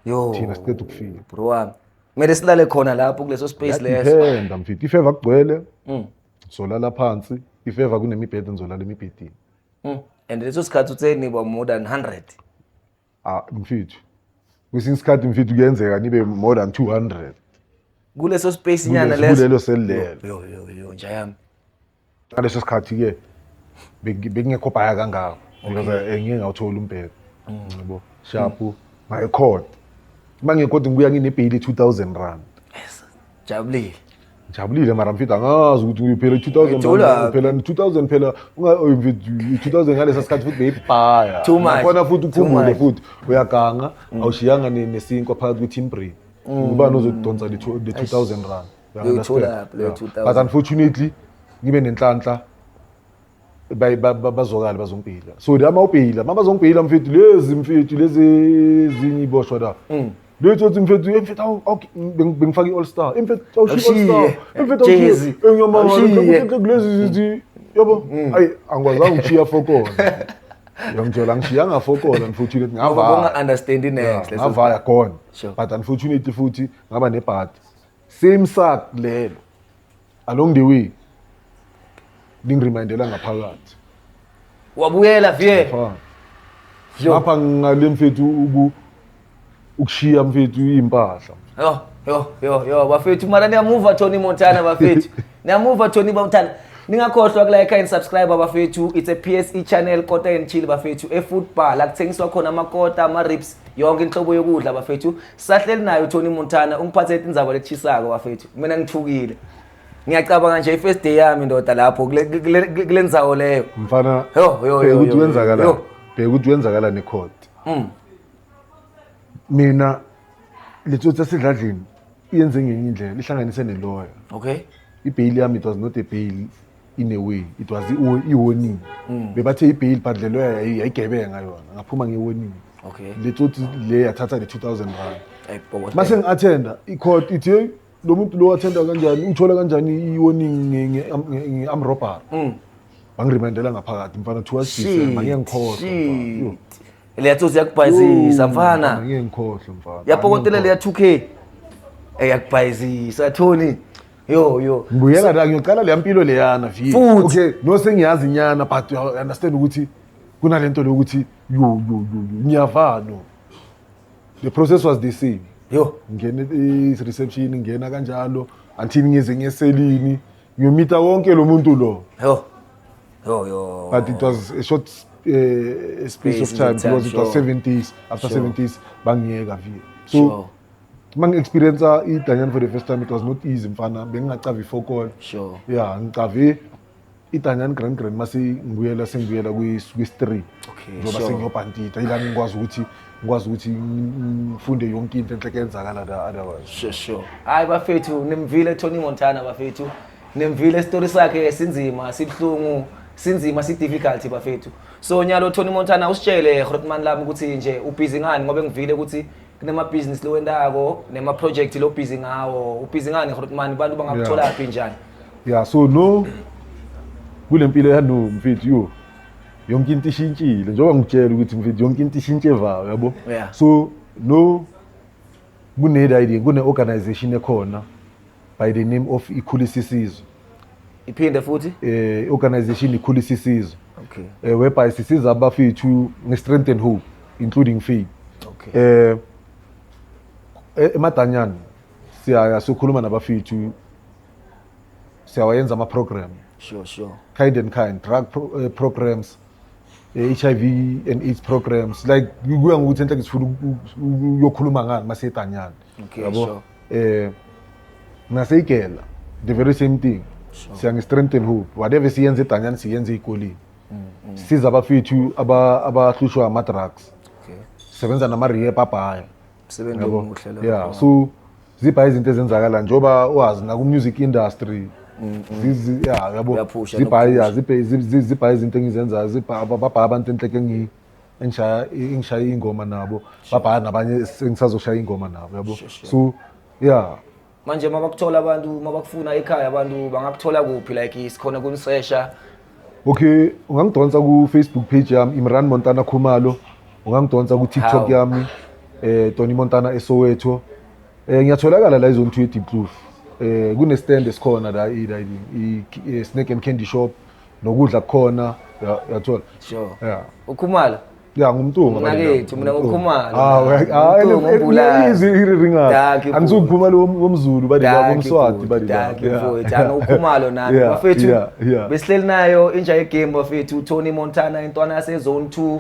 thina siqeda ukufika bro wami kumele silale khona lapho kuleso space leso dependa mfethu ifeva kugcwele solala phansi ifeva kunemibhede ngizolala emibhedeni and leso sikhathi uthe niba more than 100 mfethu kwesinye isikhathi mfethu kuyenzeka nibe more than 200 kuleso space inyana leso kulelo sellelo yo nje yami ngaleso sikhathi ke bekungekho bhaya kangako because ngeke ngawuthola umbhede yabo sharp ngayikhona mangekho ngibuya nginebhayili 2000 rand yes jabulile mara mfethu angazi ukuthi ngiphela 2000 phela 2000 phela mfethu 2000 ngalesa sikhathi futhi beyibhaya khona futhi uphumule futhi uyaganga awushiyanga nesinkwa phakathi kwe-timbre ubani ozodonsa le 2000 rand uyithola le 2000 but unfortunately ngibe nenhlanhla bazokala bazongibhila so ama ubhila mama bazongibhila mfethu lezi ezinye iboshwa la letho mfethu bengifaka i-all star mfethu jezi kulezi yabo ayi angikwazanga ukushiya fokona yangithola ngishiyanga ngafokona unfortunately ngava understanding next ngavaya khona but unfortunately futhi ngaba nebhadi same sack lelo along the way ngiremindela ngaphakathi wabuyela vie lapha ngale mfethu ukushiya mfethu impahla yo bafethu mara niyamuva Tony Montana bafethu niyamuva Tony Montana ningakhohlwa kulike and subscribe bafethu it's a PSE channel Kota and Chill bafethu efootball la kuthengiswa khona amakota ama ribs yonke inhlobo yokudla bafethu sahleli nayo Tony Montana ungiphathe indzaba lechisako bafethu mina ngithukile ngiyacabanga nje i-first day yami ndoda lapho kulendzawo leyo mfana yo wenzakala ukuthi wenzakala necourt mina letsotsi esidladlini iyenze ngenye indlela ihlanganise nelawyer okay i-bail yami it was not a bail in a way it was i-warning bebathe i-bail but le lawyer yayigebenga yona ngaphuma nge-warning okay letsotsi le yathatha le 2000 rand mase ngi-attenda i-court ithi lo muntu lo attenda kanjani uthola kanjani i-warning nge-armed robbery bangiremindela ngaphakathi mfana thiwasise ngiyengikhohlwa leyatsozi yakubhayizisa mfana ngiyengikhohlwa mfana yapokotela leya 2k yakubhayizisa Tony yo ngibuyela la ngiyocala le mpilo leyana vi okay no sengiyazi nyana but you understand ukuthi kunalento lokuthi yo ngiyavalo the process was the same ngene i-reception ngena kanjalo until ngize ngeselini ngiyomita wonke lo muntu lo yo but it was a short space of time because it was 70s after 70s bangiyeka vi so experience i-Danyani for the first time it was not easy mfana bengingacava i-phone call ngicave iDanyani Grand mase ngibuyela sengibuyela kwi-street njoba sengiyobhantita yilana ngikwazi ukuthi ngifunde yonke into enhle kenzakala la otherwise sure hayi bafethu nimvile Tony Montana bafethu nimvile story sakhe sinzima sibhlungu sinzima si difficult bafethu so nyalo Tony Montana usitshele Grootman lami ukuthi nje ubusy ngani ngoba ngivile ukuthi kunema business lowendako nema project lo busy ngawo ubusy ngani Grootman abantu bangakuthola aphi njani so no kulempilo yanu mfethu yonke into ishintshile njengoba ngitshela ukuthi mfethu yonke into ishintshe vayo yabo so no kune idea kune organization ekhona by the name of Ikhulisisizwe iphinde futhi organization Ikhulisisizwe okay whereby sisiza abafethu nge-strength and hope including faith okay emadanyani sikhuluma nabafethu siyawayenza ama-program sure kind and kind drug programs HIV and AIDS programs like kuya ngokuthi enhle ngisifuna ukuyokhuluma ngani masedanyani yabo naseyigela the very same thing siyange strength and hope whatever siyenze edanyani siyenze ekoleni siza abafethu abahlushwa ama drugs sebenza nama rehab abhaya sebenza umuhle so zipha izinto ezenzakala njoba wazi na ku music industry yabo zipha izinto engizenza zipha abantu enhleke engishaya ingoma nabo babhala nabanye sengisazoshaya ingoma nabo yabo so manje mabakuthola abantu mabakufuna ekhaya abantu bangakuthola kuphi like isikhona kunisesha okay ungangidonsa ku Facebook page yami Imran Montana Khumalo ungangidonsa ku TikTok yami Tony Montana Soweto ngiyatholakala la izone 2 Diepkloof kune stand esikhona la i snack and candy shop nokudla kukhona yathola sure ukhumalo ngumntungu nakethu mina ngokhumalo angizukukhumalo womzulu womswati mfowethu ukhumalo nami bafethu besihleli nayo inja yegame bafethu Tony Montana intwana yasezone 2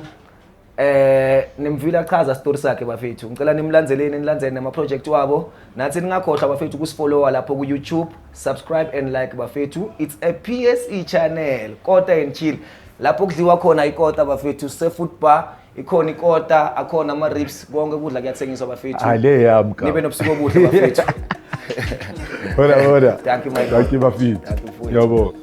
nimvila chaza story sakhe bafethu ngicela nilandzele nama project wabo nathi ningakhohlwa bafethu kusifollowa lapho ku YouTube subscribe and like bafethu it's a PSE channel Kota and Chill lapho kudliwa khona ikota bafethu seafood bar ikhona ikota akhona ama ribs konke kudla kuyathengiswa bafethu ale yamka nibe nobusuku obuhle bafethu hola thank you my bafethu yabo